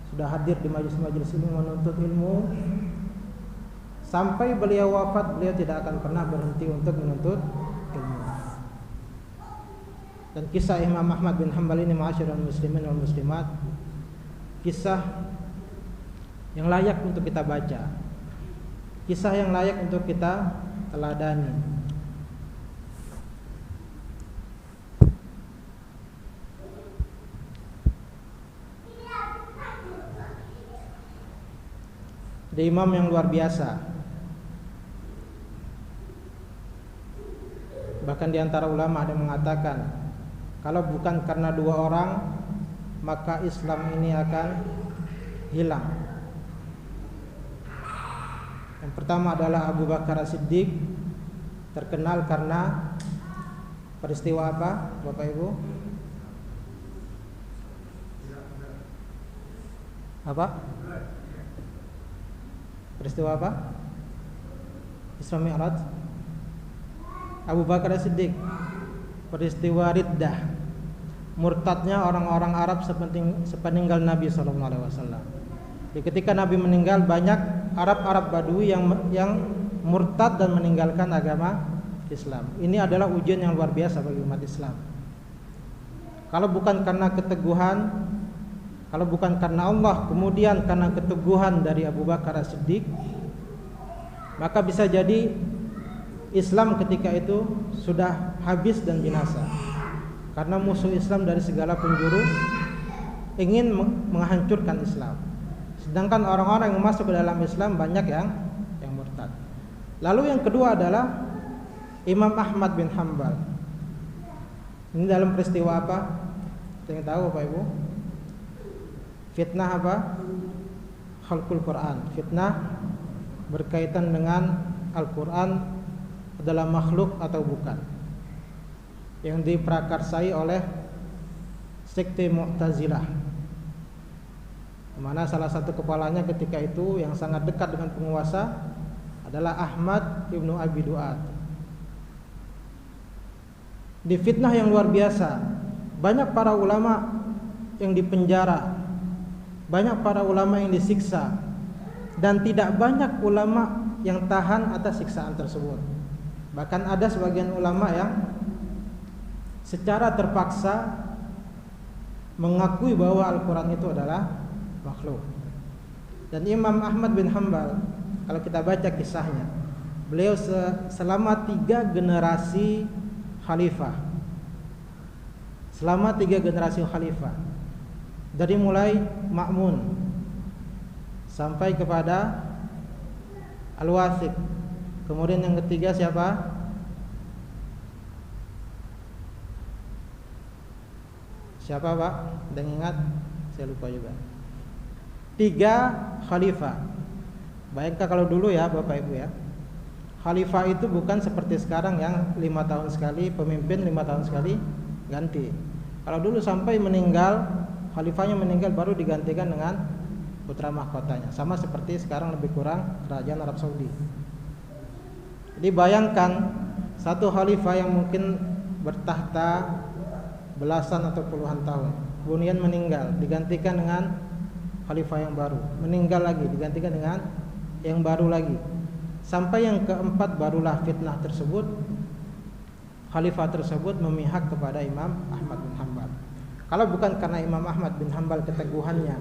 sudah hadir di majelis-majelis ilmu menuntut ilmu, sampai beliau wafat beliau tidak akan pernah berhenti untuk menuntut ilmu. Dan kisah Imam Ahmad bin Hanbal ini, ma'asyiral muslimin wal muslimat, kisah yang layak untuk kita baca, kisah yang layak untuk kita teladani. Dia imam yang luar biasa. Bahkan di antara ulama ada yang mengatakan, kalau bukan karena 2 orang, maka Islam ini akan hilang. Yang pertama adalah Abu Bakar As-Siddiq, terkenal karena peristiwa apa, Bapak Ibu? Apa? Peristiwa apa? Isra Mi'raj. Abu Bakar As-Siddiq, peristiwa riddah, murtadnya orang-orang Arab sepeninggal Nabi SAW. Jadi ketika Nabi meninggal, banyak Arab Badui yang murtad dan meninggalkan agama Islam. Ini adalah ujian yang luar biasa bagi umat Islam. Kalau bukan karena keteguhan, kalau bukan karena Allah, kemudian karena keteguhan dari Abu Bakar As-Siddiq, maka bisa jadi Islam ketika itu sudah habis dan binasa. Karena musuh Islam dari segala penjuru ingin menghancurkan Islam. Sedangkan orang-orang yang masuk ke dalam Islam banyak yang murtad. Lalu yang kedua adalah Imam Ahmad bin Hanbal. Ini dalam peristiwa apa? Ada yang tahu Bapak Ibu? Fitnah apa? Khalqul Quran. Fitnah berkaitan dengan Al-Quran adalah makhluk atau bukan, yang diprakarsai oleh sekte Mu'tazilah, mana salah satu kepalanya ketika itu yang sangat dekat dengan penguasa adalah Ahmad ibnu Abi Duat. Di fitnah yang luar biasa, banyak para ulama yang dipenjara, banyak para ulama yang disiksa, dan tidak banyak ulama yang tahan atas siksaan tersebut. Bahkan ada sebagian ulama yang secara terpaksa mengakui bahwa Al-Quran itu adalah makhluk. Dan Imam Ahmad bin Hanbal, kalau kita baca kisahnya, beliau selama 3 generasi khalifah, selama 3 generasi khalifah, dari mulai Ma'mun sampai kepada Al-Wathiq. Kemudian yang ketiga siapa? Siapa Pak? Dan ingat? Saya lupa juga. 3 khalifah. Bayangkan kalau dulu ya Bapak Ibu ya, khalifah itu bukan seperti sekarang yang 5 tahun sekali pemimpin, 5 tahun sekali ganti. Kalau dulu sampai meninggal, khalifahnya meninggal baru digantikan dengan putra mahkotanya. Sama seperti sekarang lebih kurang kerajaan Arab Saudi. Jadi bayangkan satu khalifah yang mungkin bertahta belasan atau puluhan tahun, kemudian meninggal, digantikan dengan khalifah yang baru, meninggal lagi, digantikan dengan yang baru lagi, sampai yang keempat barulah fitnah tersebut, khalifah tersebut memihak kepada Imam Ahmad bin Hanbal. Kalau bukan karena Imam Ahmad bin Hanbal keteguhannya,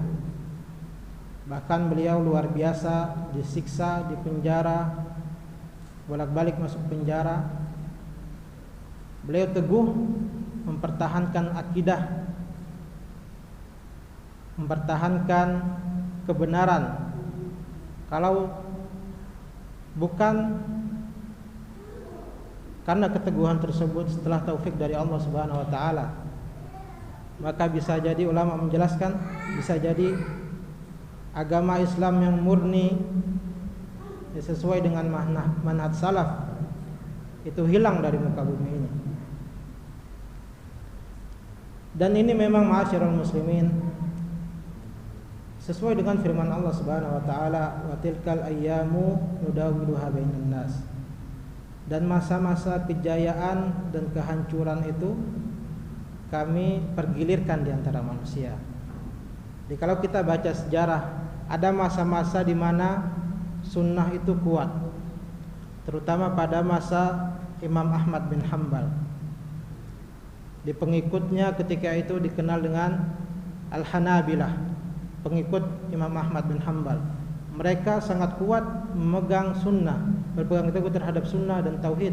bahkan beliau luar biasa, disiksa, dipenjara, bolak-balik masuk penjara, beliau teguh mempertahankan akidah, mempertahankan kebenaran. Kalau bukan karena keteguhan tersebut setelah taufik dari Allah Subhanahu wa taala, maka bisa jadi ulama menjelaskan, bisa jadi agama Islam yang murni sesuai dengan manhaj salaf itu hilang dari muka bumi ini. Dan ini memang ma'asyiral muslimin sesuai dengan firman Allah Subhanahu wa taala, wa tilkal ayyamu nudawiluha bainan nas. Dan masa-masa kejayaan dan kehancuran itu kami pergilirkan di antara manusia. Jadi kalau kita baca sejarah, ada masa-masa di mana sunnah itu kuat, terutama pada masa Imam Ahmad bin Hanbal. Di pengikutnya ketika itu dikenal dengan Al-Hanabilah, pengikut Imam Ahmad bin Hanbal. Mereka sangat kuat memegang sunnah, berpegang teguh terhadap sunnah dan tauhid.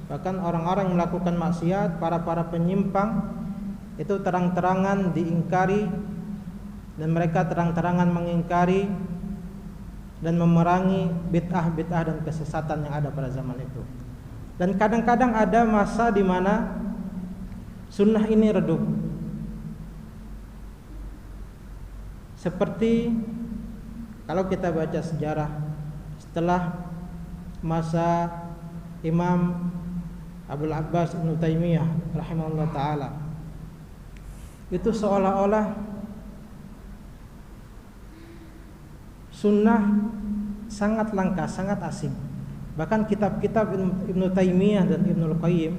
Bahkan orang-orang yang melakukan maksiat, para penyimpang itu terang-terangan diingkari, dan mereka terang-terangan mengingkari dan memerangi bid'ah-bid'ah dan kesesatan yang ada pada zaman itu. Dan kadang-kadang ada masa di mana sunnah ini redup. Seperti kalau kita baca sejarah setelah masa Imam Abul Abbas Ibnu Taimiyah rahimahullah taala, itu seolah-olah sunnah sangat langka, sangat asing. Bahkan kitab-kitab Ibnu Taimiyah dan Ibnu Qayyim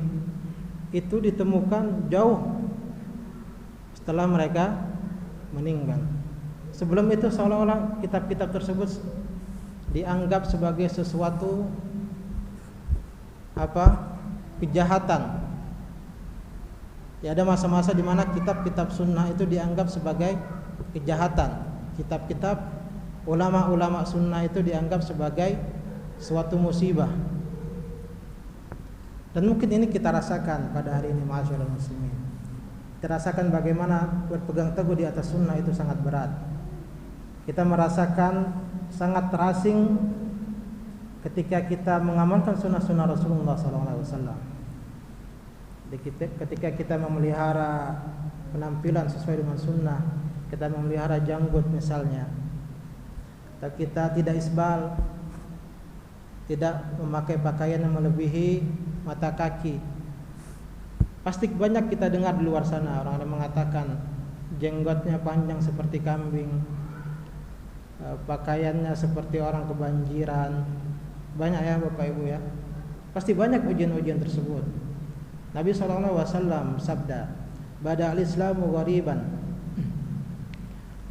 itu ditemukan jauh setelah mereka meninggal. Sebelum itu seolah-olah kitab-kitab tersebut dianggap sebagai sesuatu kejahatan. Ya, ada masa-masa di mana kitab-kitab sunnah itu dianggap sebagai kejahatan. Kitab-kitab ulama-ulama sunnah itu dianggap sebagai suatu musibah. Dan mungkin ini kita rasakan pada hari ini, ma'asyiral muslimin. Kita rasakan bagaimana berpegang teguh di atas sunnah itu sangat berat. Kita merasakan sangat terasing ketika kita mengamalkan sunnah-sunnah Rasulullah SAW. Ketika kita memelihara penampilan sesuai dengan sunnah, kita memelihara janggut misalnya, kita tidak isbal, tidak memakai pakaian yang melebihi mata kaki. Pasti banyak kita dengar di luar sana orang yang mengatakan jenggotnya panjang seperti kambing, pakaiannya seperti orang kebanjiran. Banyak ya Bapak Ibu ya. Pasti banyak ujian-ujian tersebut. Nabi SAW sabda, "Bada al-Islamu ghariban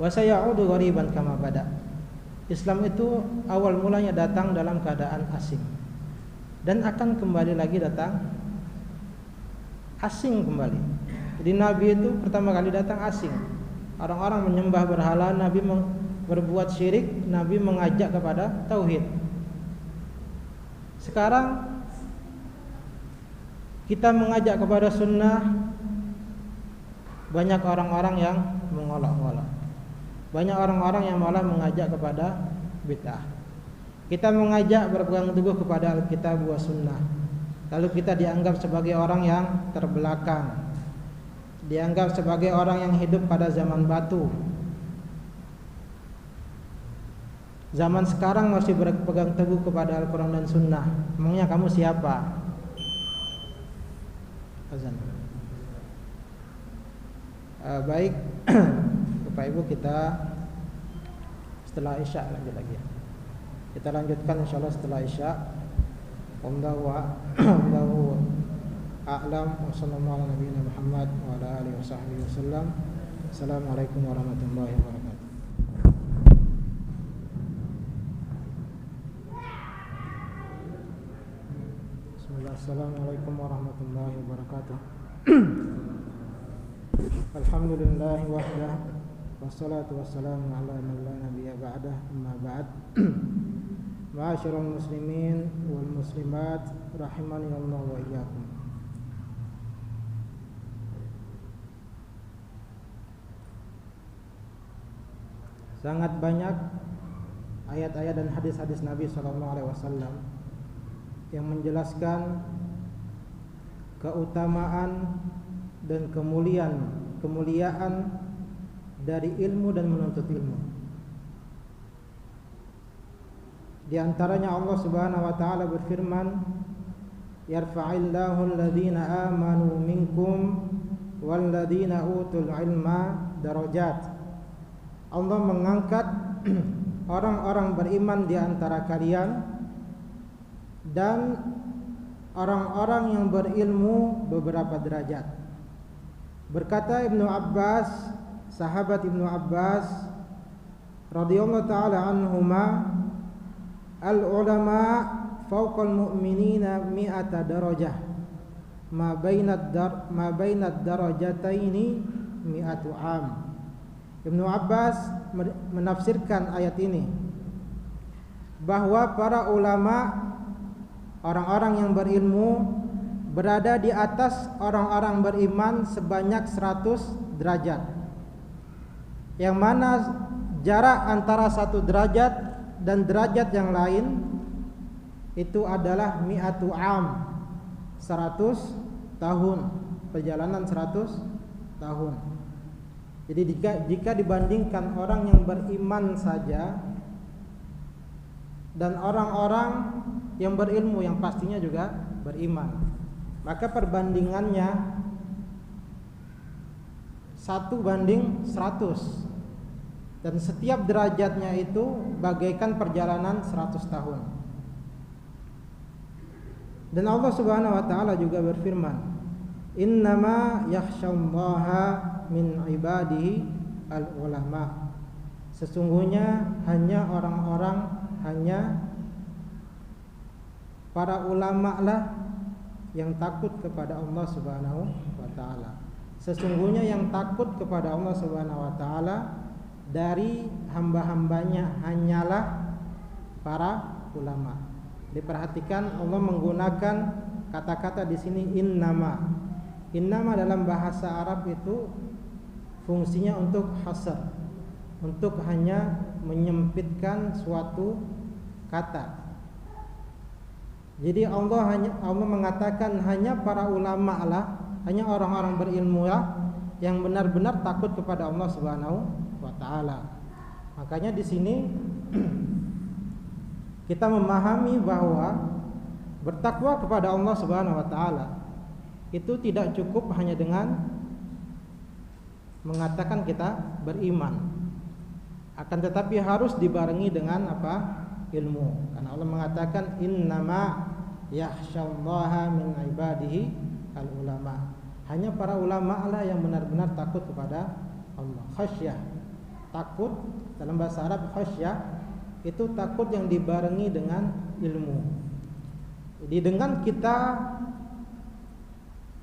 wa sayaudu ghariban kama bada." Islam itu awal mulanya datang dalam keadaan asing dan akan kembali lagi datang asing kembali. Jadi Nabi itu pertama kali datang asing. Orang-orang menyembah berhala, Nabi berbuat syirik, Nabi mengajak kepada tauhid. Sekarang kita mengajak kepada sunnah, banyak orang-orang yang mengolok-olok. Banyak orang-orang yang malah mengajak kepada bid'ah. Kita mengajak berpegang teguh kepada Alkitab wa sunnah, lalu kita dianggap sebagai orang yang terbelakang, dianggap sebagai orang yang hidup pada zaman batu. Zaman sekarang masih berpegang teguh kepada Al-Quran dan Sunnah. Emangnya kamu siapa? Azan. Baik, Bapak Ibu, kita setelah Isya lanjut lagi. Kita lanjutkan insyaallah setelah Isya. Wallahu a'lam wa sallallahu ala nabiyina Muhammad wa ala alihi washabbihi wasallam. Assalamualaikum warahmatullahi wabarakatuh. Assalamualaikum warahmatullahi wabarakatuh. Alhamdulillah wahdah, wassalatu wassalamu ala man la nabiyya ba'dah, amma ba'd. Ma'asyiral muslimin wal muslimat rahimani Allah wa iyyakum. Sangat banyak ayat-ayat dan hadis-hadis Nabi sallallahu alaihi wasallam yang menjelaskan keutamaan dan kemuliaan dari ilmu dan menuntut ilmu. Di antaranya Allah Subhanahu wa taala berfirman, "Yarfa'illahu alladhina amanu minkum walladhina utul ilma darajat." Allah mengangkat orang-orang beriman di antara kalian dan orang-orang yang berilmu beberapa derajat. Berkata Ibnu Abbas, sahabat Ibnu Abbas radhiyallahu taala anhuma, al-ulama fawqal mu'minina mi'ata darajah ma bainad darajataini mi'atu am. Ibnu Abbas menafsirkan ayat ini bahwa para ulama, orang-orang yang berilmu, berada di atas orang-orang beriman sebanyak 100 derajat. Yang mana jarak antara satu derajat dan derajat yang lain itu adalah mi'atu am, 100 tahun, perjalanan 100 tahun. Jadi jika dibandingkan orang yang beriman saja dan orang-orang yang berilmu yang pastinya juga beriman, maka perbandingannya 1:100, dan setiap derajatnya itu bagaikan perjalanan 100 tahun. Dan Allah Subhanahu wa taala juga berfirman, "Innama yakhsyallaha min ibadihi al-ulama." Sesungguhnya hanya para ulama lah yang takut kepada Allah Subhanahu wa taala. Sesungguhnya yang takut kepada Allah Subhanahu wa taala dari hamba-hambanya hanyalah para ulama. Diperhatikan Allah menggunakan kata-kata di sini innama. Innama dalam bahasa Arab itu fungsinya untuk hasr, untuk hanya menyempitkan suatu kata. Jadi Allah mengatakan hanya para ulama lah, hanya orang-orang berilmu lah yang benar-benar takut kepada Allah Subhanahu wa taala. Makanya di sini kita memahami bahwa bertakwa kepada Allah Subhanahu wa taala itu tidak cukup hanya dengan mengatakan kita beriman, akan tetapi harus dibarengi dengan apa? Ilmu. Karena Allah mengatakan innama yakhsyallaha min ibadihi al-ulama. Hanya para ulama lah yang benar-benar takut kepada Allah. Khasyah, takut dalam bahasa Arab khasyah itu takut yang dibarengi dengan ilmu. Jadi dengan kita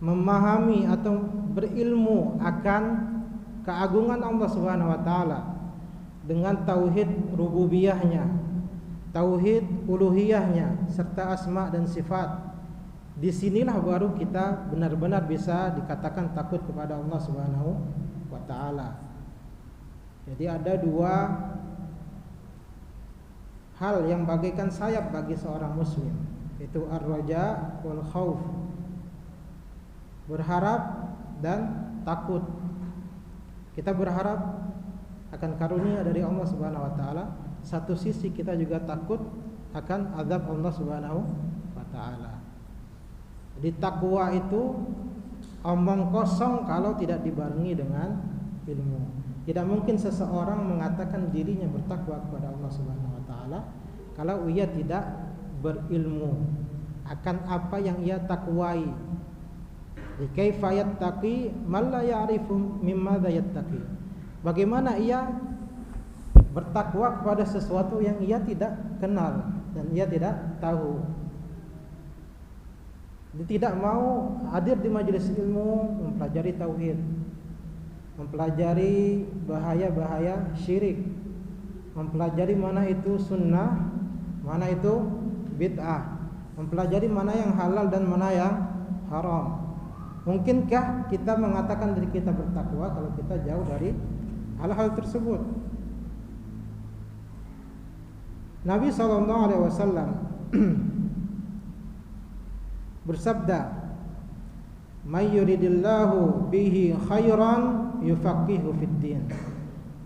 memahami atau berilmu akan keagungan Allah Subhanahu wa taala dengan tauhid rububiyahnya, tauhid uluhiyahnya serta asma dan sifat, Disinilah baru kita benar-benar bisa dikatakan takut kepada Allah Subhanahu wa ta'ala. Jadi ada dua hal yang bagaikan sayap bagi seorang muslim, itu ar-raja wal khauf, berharap dan takut. Kita berharap akan karunia dari Allah Subhanahu wa ta'ala, satu sisi kita juga takut akan azab Allah Subhanahu wa ta'ala. Jadi takwa itu omong kosong kalau tidak dibarengi dengan ilmu. Tidak mungkin seseorang mengatakan dirinya bertakwa kepada Allah Subhanahu wa ta'ala kalau ia tidak berilmu akan apa yang ia takwai. Kaifa yattaqi man la ya'rifu mimma yattaqi. Bagaimana ia bertakwa kepada sesuatu yang ia tidak kenal dan ia tidak tahu. Dia tidak mau hadir di majelis ilmu, mempelajari tauhid, mempelajari bahaya-bahaya syirik, mempelajari mana itu sunnah, mana itu bid'ah, mempelajari mana yang halal dan mana yang haram. Mungkinkah kita mengatakan diri kita bertakwa kalau kita jauh dari hal-hal tersebut? Nabi SAW bersabda, "May yuridillahu bihi khairan yufaqihu fid din."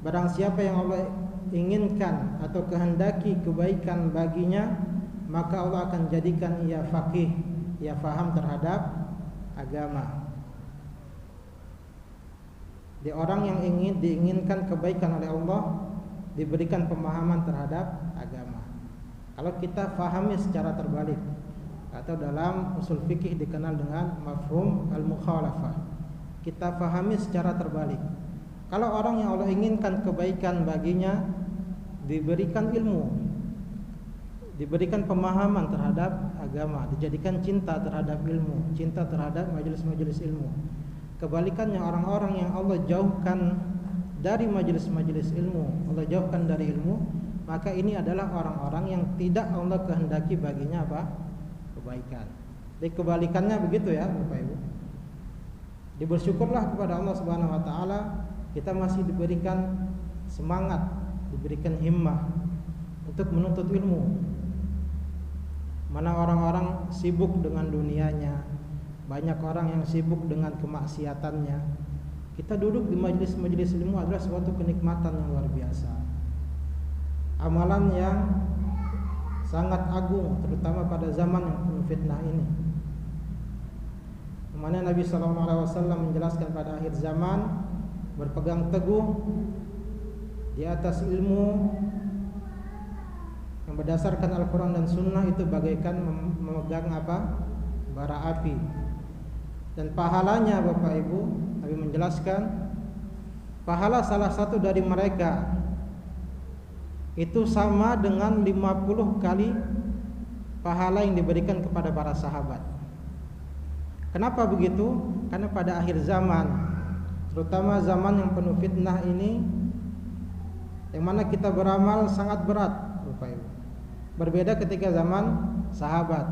Barang siapa yang Allah inginkan atau kehendaki kebaikan baginya, maka Allah akan jadikan ia faqih, ia faham terhadap agama. Di orang yang diinginkan kebaikan oleh Allah, diberikan pemahaman terhadap agama. Kalau kita fahami secara terbalik, atau dalam usul fikih dikenal dengan mafhum al-mukhalafah, kita fahami secara terbalik. Kalau orang yang Allah inginkan kebaikan baginya, diberikan ilmu, diberikan pemahaman terhadap agama, dijadikan cinta terhadap ilmu, cinta terhadap majelis-majelis ilmu. Kebalikannya, orang-orang yang Allah jauhkan dari majelis-majelis ilmu, Allah jauhkan dari ilmu, maka ini adalah orang-orang yang tidak Allah kehendaki baginya apa? Kebaikan. Jadi kebalikannya begitu ya Bapak Ibu. Bersyukurlah kepada Allah Subhanahu wa taala, kita masih diberikan semangat, diberikan himmah untuk menuntut ilmu. Mana orang-orang sibuk dengan dunianya, banyak orang yang sibuk dengan kemaksiatannya. Kita duduk di majelis-majelis ilmu adalah suatu kenikmatan yang luar biasa. Amalan yang sangat agung, terutama pada zaman yang penuh fitnah ini. Mana Nabi SAW menjelaskan pada akhir zaman, berpegang teguh di atas ilmu yang berdasarkan Al-Quran dan Sunnah itu bagaikan memegang apa? Bara api. Dan pahalanya Bapak Ibu, Nabi menjelaskan, pahala salah satu dari mereka itu sama dengan 50 kali pahala yang diberikan kepada para sahabat. Kenapa begitu? Karena pada akhir zaman, terutama zaman yang penuh fitnah ini, yang mana kita beramal sangat berat, Bapak Ibu. Berbeda ketika zaman sahabat,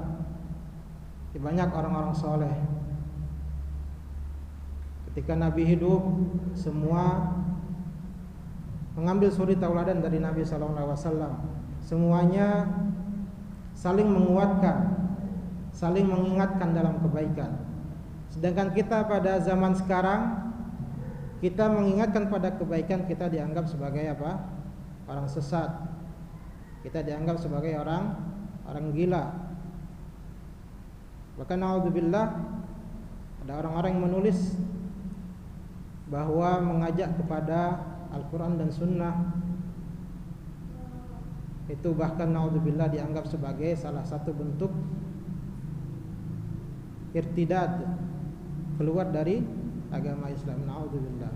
banyak orang-orang soleh. Ketika Nabi hidup, semua mengambil suri tauladan dari Nabi SAW. Semuanya saling menguatkan, saling mengingatkan dalam kebaikan. Sedangkan kita pada zaman sekarang, kita mengingatkan pada kebaikan, kita dianggap sebagai apa? Orang sesat. Kita dianggap sebagai orang gila. Bahkan naudzubillah, ada orang-orang yang menulis bahwa mengajak kepada Al-Quran dan Sunnah itu bahkan naudzubillah dianggap sebagai salah satu bentuk irtidad, keluar dari agama Islam. Naudzubillah.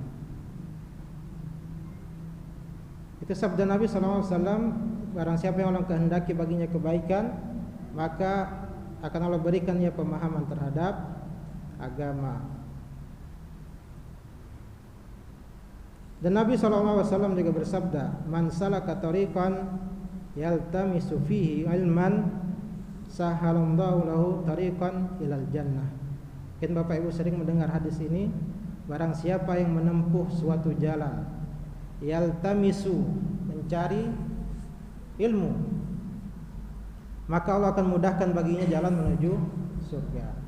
Itu sabda Nabi SAW, barang siapa yang Allah kehendaki baginya kebaikan, maka akan Allah berikan ia pemahaman terhadap agama. Dan Nabi SAW juga bersabda, "Man salaka tariqan yaltamisu fihi ilman, sahalallahu lahu tariqan ilal jannah. Mungkin Bapak Ibu sering mendengar hadis ini, barang siapa yang menempuh suatu jalan, yaltamisu, mencari ilmu, maka Allah akan mudahkan baginya jalan menuju surga.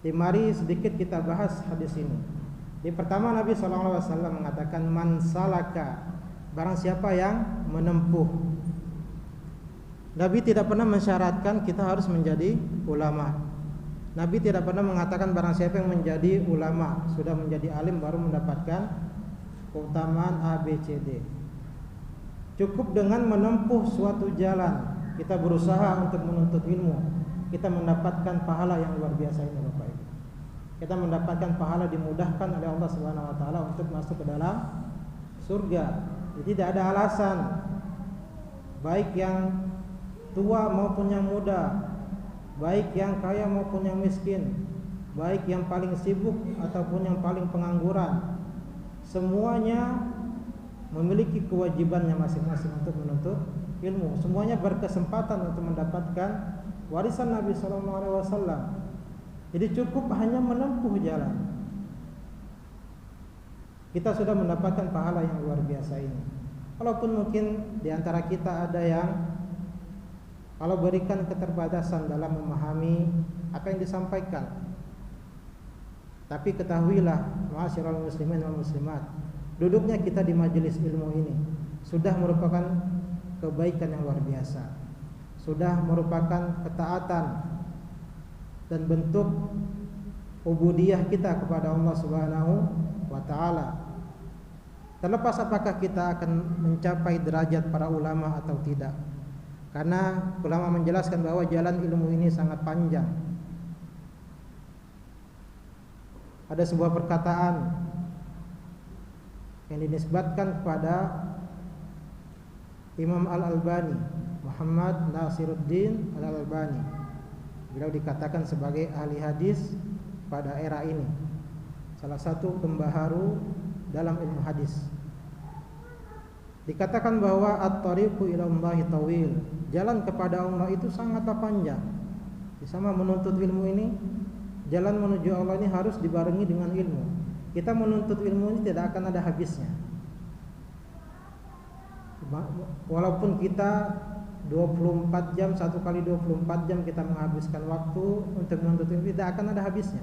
Mari sedikit kita bahas hadis ini. Di pertama Nabi SAW mengatakan man salaka, barang siapa yang menempuh. Nabi tidak pernah mensyaratkan kita harus menjadi ulama. Nabi tidak pernah mengatakan barang siapa yang menjadi ulama, sudah menjadi alim baru mendapatkan keutamaan A, B, C, D. Cukup dengan menempuh suatu jalan, kita berusaha untuk menuntut ilmu, kita mendapatkan pahala yang luar biasa ini Bapak Ibu. Kita mendapatkan pahala dimudahkan oleh Allah Subhanahu wa taala untuk masuk ke dalam surga. Jadi tidak ada alasan baik yang tua maupun yang muda, baik yang kaya maupun yang miskin, baik yang paling sibuk ataupun yang paling pengangguran, semuanya memiliki kewajibannya masing-masing untuk menuntut ilmu. Semuanya berkesempatan untuk mendapatkan warisan Nabi SAW. Jadi cukup hanya menempuh jalan, kita sudah mendapatkan pahala yang luar biasa ini. Walaupun mungkin di antara kita ada yang kalau berikan keterbatasan dalam memahami apa yang disampaikan, tapi ketahuilah ma'asyiral muslimin wal muslimat, duduknya kita di majelis ilmu ini sudah merupakan kebaikan yang luar biasa, sudah merupakan ketaatan dan bentuk ubudiyah kita kepada Allah Subhanahu wa taala. Terlepas apakah kita akan mencapai derajat para ulama atau tidak. Karena ulama menjelaskan bahwa jalan ilmu ini sangat panjang. Ada sebuah perkataan yang dinisbatkan kepada Imam Al-Albani, Muhammad Nasiruddin Al-Albani. Beliau dikatakan sebagai ahli hadis pada era ini, salah satu pembaharu dalam ilmu hadis. Dikatakan bahwa at-tariqu ila Allahi tawil, jalan kepada Allah itu sangatlah panjang. Sama menuntut ilmu ini, jalan menuju Allah ini harus dibarengi dengan ilmu. Kita menuntut ilmu ini tidak akan ada habisnya. Walaupun kita 24 jam, satu kali 24 jam kita menghabiskan waktu untuk menuntut ilmu, tidak akan ada habisnya.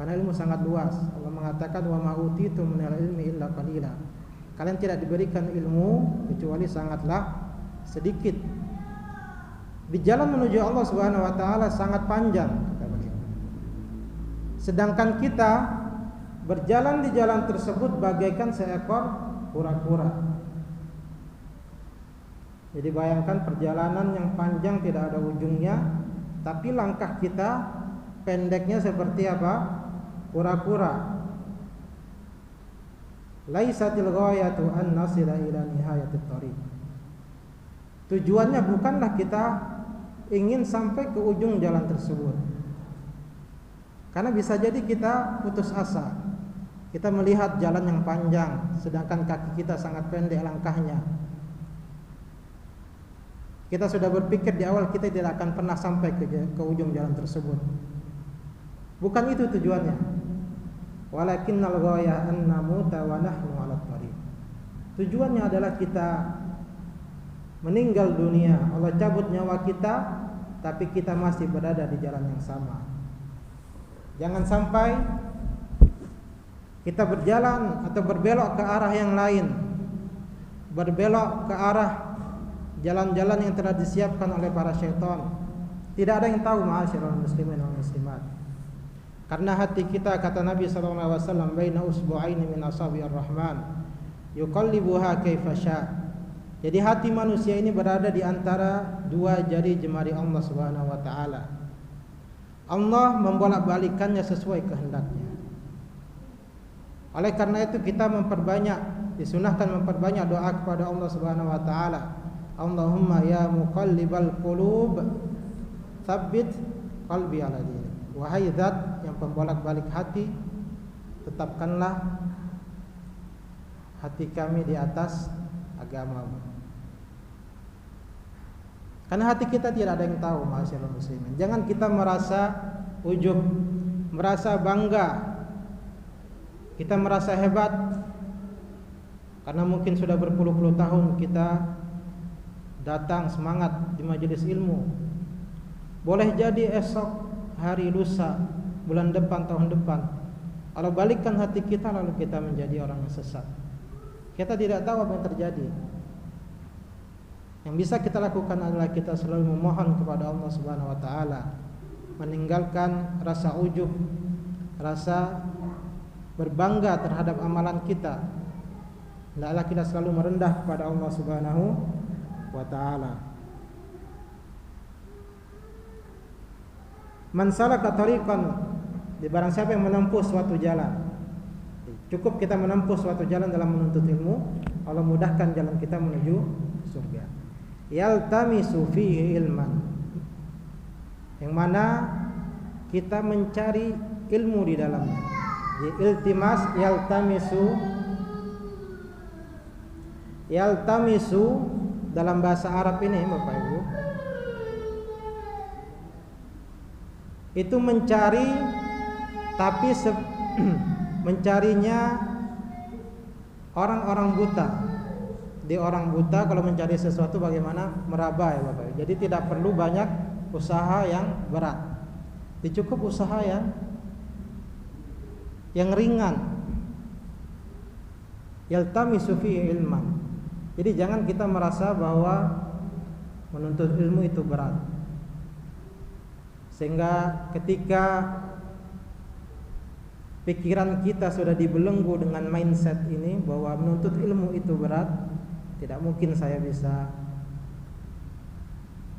Karena ilmu sangat luas. Allah mengatakan wa ma utitu minal ilmi illa qalila. Kalian tidak diberikan ilmu kecuali sangatlah sedikit. Di jalan menuju Allah Subhanahu wa taala sangat panjang. Sedangkan kita berjalan di jalan tersebut bagaikan seekor kura-kura. Jadi bayangkan perjalanan yang panjang tidak ada ujungnya, tapi langkah kita pendeknya seperti apa? Kura-kura. Laisatil ghayatu an nasila ila nihayatit thariq. Tujuannya bukanlah kita ingin sampai ke ujung jalan tersebut. Karena bisa jadi kita putus asa. Kita melihat jalan yang panjang sedangkan kaki kita sangat pendek langkahnya. Kita sudah berpikir di awal kita tidak akan pernah sampai ke ujung jalan tersebut. Bukan itu tujuannya. Walakinnal ghayah an namuta wa nahnu 'ala thariq. Tujuannya adalah kita meninggal dunia, Allah cabut nyawa kita, tapi kita masih berada di jalan yang sama. Jangan sampai kita berjalan atau berbelok ke arah yang lain, berbelok ke arah jalan-jalan yang telah disiapkan oleh para syaitan. Tidak ada yang tahu ma'asyiral muslimin wal muslimat. Karena hati kita, kata Nabi SAW, baina usbu'aini min asabi'ir rahman yuqallibuha kaifa sya'. Jadi hati manusia ini berada di antara dua jari jemari Allah Subhanahu wa taala. Allah membolak-balikannya sesuai kehendaknya. Oleh karena itu kita disunahkan memperbanyak doa kepada Allah Subhanahu wa taala. Allahumma ya muqallibal qulub tsabbit qalbi ala dinik. Wahai zat yang pembolak-balik hati, tetapkanlah hati kami di atas agamamu. Karena hati kita tidak ada yang tahu, ma'asyiral muslimin. Jangan kita merasa ujub, merasa bangga, kita merasa hebat karena mungkin sudah berpuluh-puluh tahun kita datang semangat di majelis ilmu. Boleh jadi esok, hari lusa, bulan depan, tahun depan, kalau balikkan hati kita lalu kita menjadi orang yang sesat. Kita tidak tahu apa yang terjadi. Yang bisa kita lakukan adalah kita selalu memohon kepada Allah Subhanahu wa taala, meninggalkan rasa ujub, rasa berbangga terhadap amalan kita. Hendaklah kita selalu merendah kepada Allah Subhanahu wa taala. Man salaka tariqan, di barang siapa yang menempuh suatu jalan. Cukup kita menempuh suatu jalan dalam menuntut ilmu, Allah mudahkan jalan kita menuju surga. Yaltamisu fihi ilman, yang mana kita mencari ilmu di dalamnya. Iltimas, yaltamisu dalam bahasa Arab ini, Bapak Ibu, itu mencari, tapi mencarinya orang-orang buta. Di orang buta kalau mencari sesuatu bagaimana? Meraba, ya Bapak Ibu. Jadi tidak perlu banyak usaha yang berat. Cukup usaha yang ringan. Yaltamisu fihi ilman. Jadi jangan kita merasa bahwa menuntut ilmu itu berat. Sehingga ketika pikiran kita sudah dibelenggu dengan mindset ini bahwa menuntut ilmu itu berat, tidak mungkin saya bisa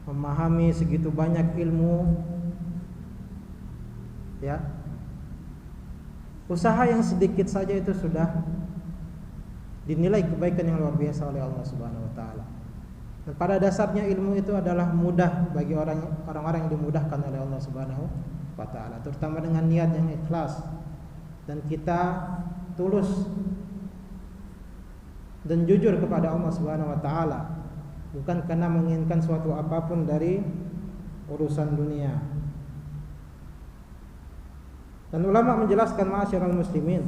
memahami segitu banyak ilmu, ya. Usaha yang sedikit saja itu sudah dinilai kebaikan yang luar biasa oleh Allah Subhanahu wa taala. Dan pada dasarnya ilmu itu adalah mudah bagi orang-orang yang dimudahkan oleh Allah Subhanahu wa taala, terutama dengan niat yang ikhlas dan kita tulus dan jujur kepada Allah Subhanahu wa taala, bukan karena menginginkan suatu apapun dari urusan dunia. Dan ulama menjelaskan, ma'asyiral muslimin,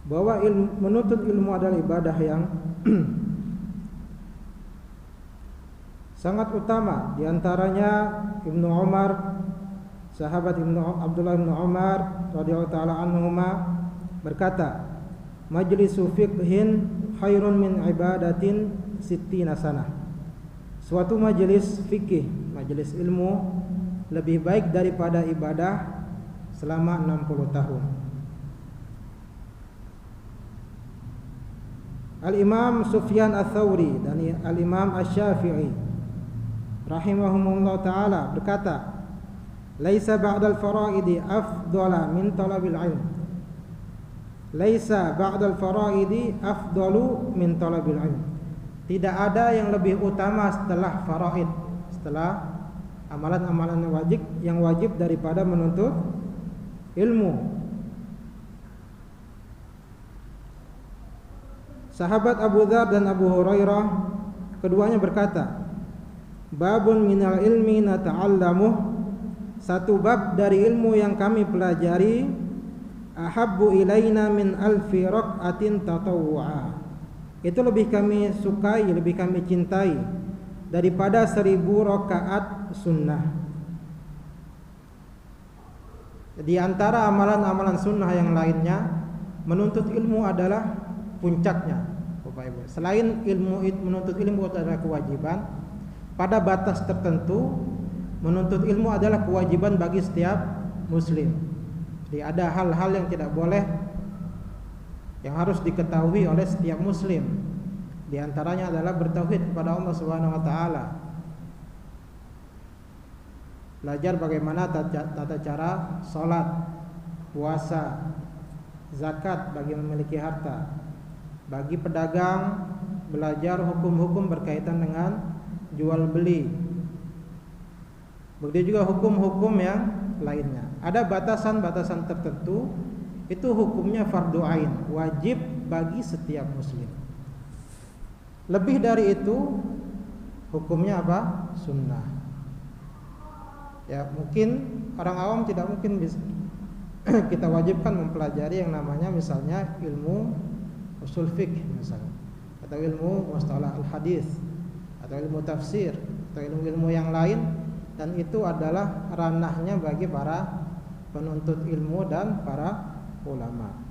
bahwa menuntut ilmu adalah ibadah yang sangat utama. Di antaranya Ibnu Umar, sahabat Abdullah bin Umar radhiyallahu taala anhuma berkata, majlisu fiqhin khairun min ibadatin sittina sanah. Suatu majelis fikih, majelis ilmu lebih baik daripada ibadah selama 60 tahun. Al-Imam Sufyan Ats-Tsauri dan Al-Imam Asy-Syafi'i rahimahumullah taala berkata, laisa ba'dal faraidi afdala min talabil ilm. Laisa ba'dal faraidi afdalu min talabil ilm. Tidak ada yang lebih utama setelah faraid, setelah amalan-amalan yang wajib daripada menuntut ilmu. Sahabat Abu Dzar dan Abu Hurairah keduanya berkata, babun minal ilmi nata'allamuh, satu bab dari ilmu yang kami pelajari, ahabbu ilaina min alfi rak'atin tatawwu'a, itu lebih kami sukai, lebih kami cintai daripada 1000 rakaat sunnah. Di antara amalan-amalan sunnah yang lainnya, menuntut ilmu adalah puncaknya, Bapak Ibu. Selain menuntut ilmu adalah kewajiban, pada batas tertentu menuntut ilmu adalah kewajiban bagi setiap muslim. Jadi ada hal-hal yang tidak boleh, yang harus diketahui oleh setiap muslim. Di antaranya adalah bertauhid kepada Allah Subhanahu wa taala. Belajar bagaimana tata cara salat, puasa, zakat bagi memiliki harta. Bagi pedagang, belajar hukum-hukum berkaitan dengan jual beli. Begitu juga hukum-hukum yang lainnya. Ada batasan-batasan tertentu, itu hukumnya fardu ain, wajib bagi setiap muslim. Lebih dari itu, hukumnya apa? Sunnah. Ya, mungkin orang awam tidak mungkin bisa kita wajibkan mempelajari yang namanya misalnya ilmu usul fiqh misalnya, atau ilmu mustalah al-hadis, atau ilmu tafsir, atau ilmu-ilmu yang lain, dan itu adalah ranahnya bagi para penuntut ilmu dan para ulama.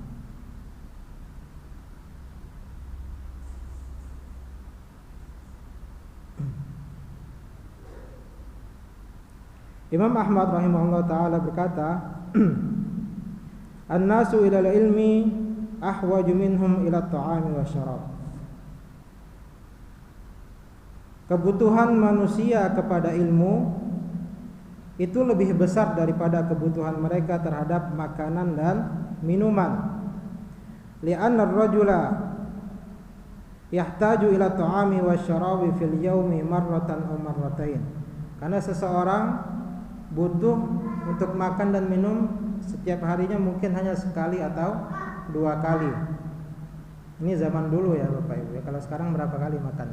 Imam Ahmad rahimahullah ta'ala berkata, An-nasu ilal ilmi ahwaju minhum ila ta'ami wa syarab. Kebutuhan manusia kepada ilmu itu lebih besar daripada kebutuhan mereka terhadap makanan dan minuman. Li'anna ar-rajula yahtaju ila ta'ami wa syarabi fil yawmi marratan aw marratain. Karena seseorang butuh untuk makan dan minum setiap harinya mungkin hanya sekali atau 2 kali. Ini zaman dulu ya Bapak Ibu. Kalau sekarang berapa kali makan?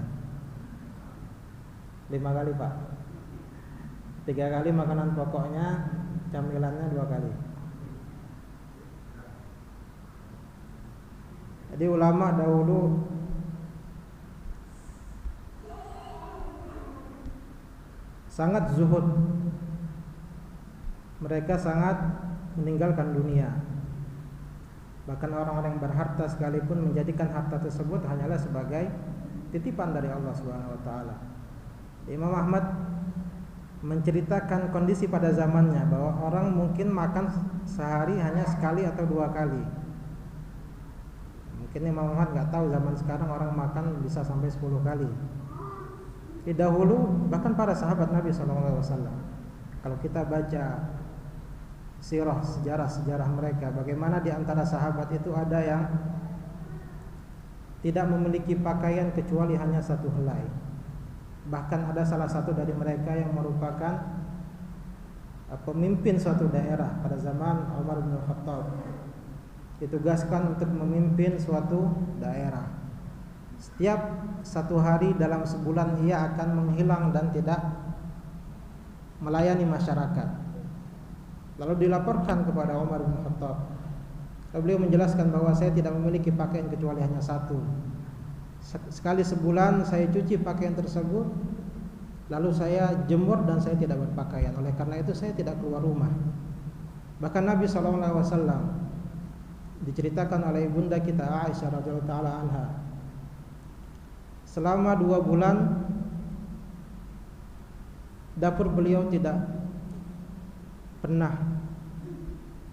5 kali Pak. 3 kali makanan pokoknya, camilannya 2 kali. Jadi ulama dahulu sangat zuhud. Mereka sangat meninggalkan dunia. Bahkan orang-orang yang berharta sekalipun menjadikan harta tersebut hanyalah sebagai titipan dari Allah Subhanahu wa taala. Imam Ahmad menceritakan kondisi pada zamannya bahwa orang mungkin makan sehari hanya sekali atau 2 kali. Mungkin Imam Ahmad enggak tahu zaman sekarang orang makan bisa sampai 10 kali. Di dahulu bahkan para sahabat Nabi sallallahu alaihi wasallam, kalau kita baca sirah, sejarah mereka, bagaimana di antara sahabat itu ada yang tidak memiliki pakaian kecuali hanya 1 helai. Bahkan ada salah satu dari mereka yang merupakan pemimpin suatu daerah pada zaman Umar bin Khattab, ditugaskan untuk memimpin suatu daerah. Setiap 1 hari dalam sebulan ia akan menghilang dan tidak melayani masyarakat. Lalu dilaporkan kepada Umar bin Khattab. Lalu beliau menjelaskan bahwa saya tidak memiliki pakaian kecuali hanya 1. Sekali sebulan saya cuci pakaian tersebut, lalu saya jemur dan saya tidak berpakaian. Oleh karena itu saya tidak keluar rumah. Bahkan Nabi SAW diceritakan oleh ibunda kita Aisyah radhiyallahu taala anha, selama 2 bulan dapur beliau tidak pernah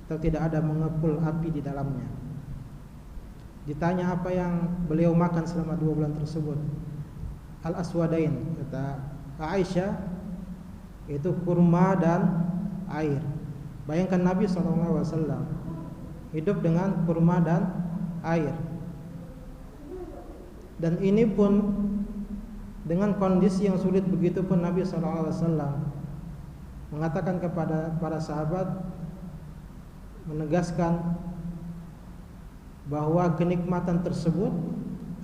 atau tidak ada mengepul api di dalamnya. Ditanya apa yang beliau makan selama 2 bulan tersebut, al-aswadain, kata Aisyah, itu kurma dan air. Bayangkan Nabi SAW hidup dengan kurma dan air, dan ini pun dengan kondisi yang sulit begitu pun Nabi SAW mengatakan kepada para sahabat, menegaskan bahwa kenikmatan tersebut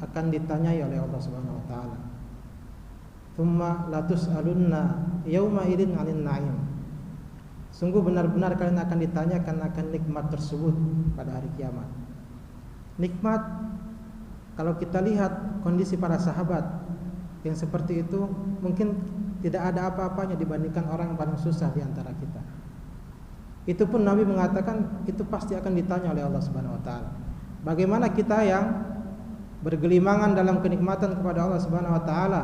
akan ditanyai oleh Allah Subhanahu wa taala. Tsumma la tus'alunna yauma idzin 'anil na'im. Sungguh benar-benar kalian akan ditanyakan akan nikmat tersebut pada hari kiamat. Nikmat, kalau kita lihat kondisi para sahabat yang seperti itu, mungkin tidak ada apa-apanya dibandingkan orang yang paling susah di antara kita. Itu pun Nabi mengatakan itu pasti akan ditanya oleh Allah Subhanahu wa taala. Bagaimana kita yang bergelimangan dalam kenikmatan kepada Allah Subhanahu wa taala,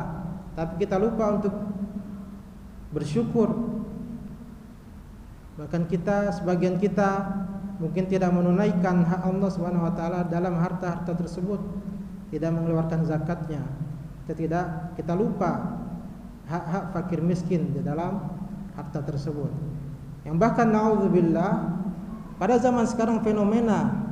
tapi kita lupa untuk bersyukur. Bahkan kita, sebagian kita mungkin tidak menunaikan hak Allah Subhanahu wa taala dalam harta-harta tersebut, tidak mengeluarkan zakatnya. Kita lupa hak-hak fakir miskin di dalam harta tersebut. Yang bahkan naudzubillah pada zaman sekarang fenomena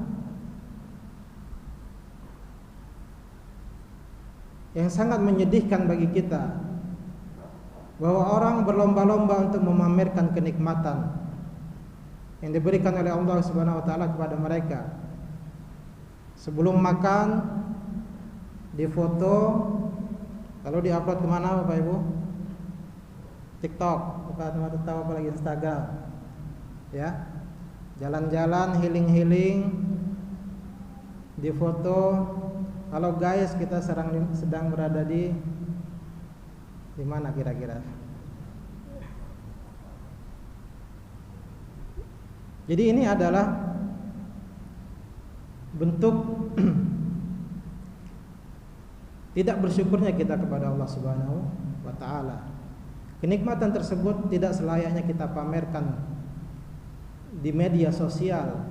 yang sangat menyedihkan bagi kita, bahwa orang berlomba-lomba untuk memamerkan kenikmatan yang diberikan oleh Allah Subhanahu wa taala kepada mereka. Sebelum makan difoto, Kalau diupload kemana Bapak Ibu? TikTok, atau apalagi Instagram. Ya. Jalan-jalan, healing-healing, di foto. Kalau guys, kita sedang berada di mana kira-kira? Jadi ini adalah bentuk tidak bersyukurnya kita kepada Allah Subhanahu wa taala. Kenikmatan tersebut tidak selayaknya kita pamerkan di media sosial,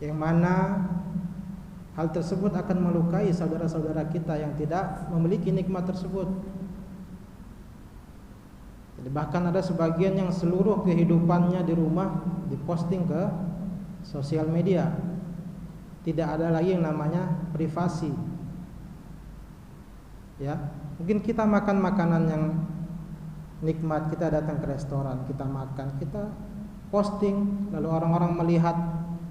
yang mana hal tersebut akan melukai saudara-saudara kita yang tidak memiliki nikmat tersebut. Jadi bahkan ada sebagian yang seluruh kehidupannya di rumah diposting ke sosial media. Tidak ada lagi yang namanya privasi. Ya, mungkin kita makan makanan yang nikmat, kita datang ke restoran, kita makan, kita posting, lalu orang-orang melihat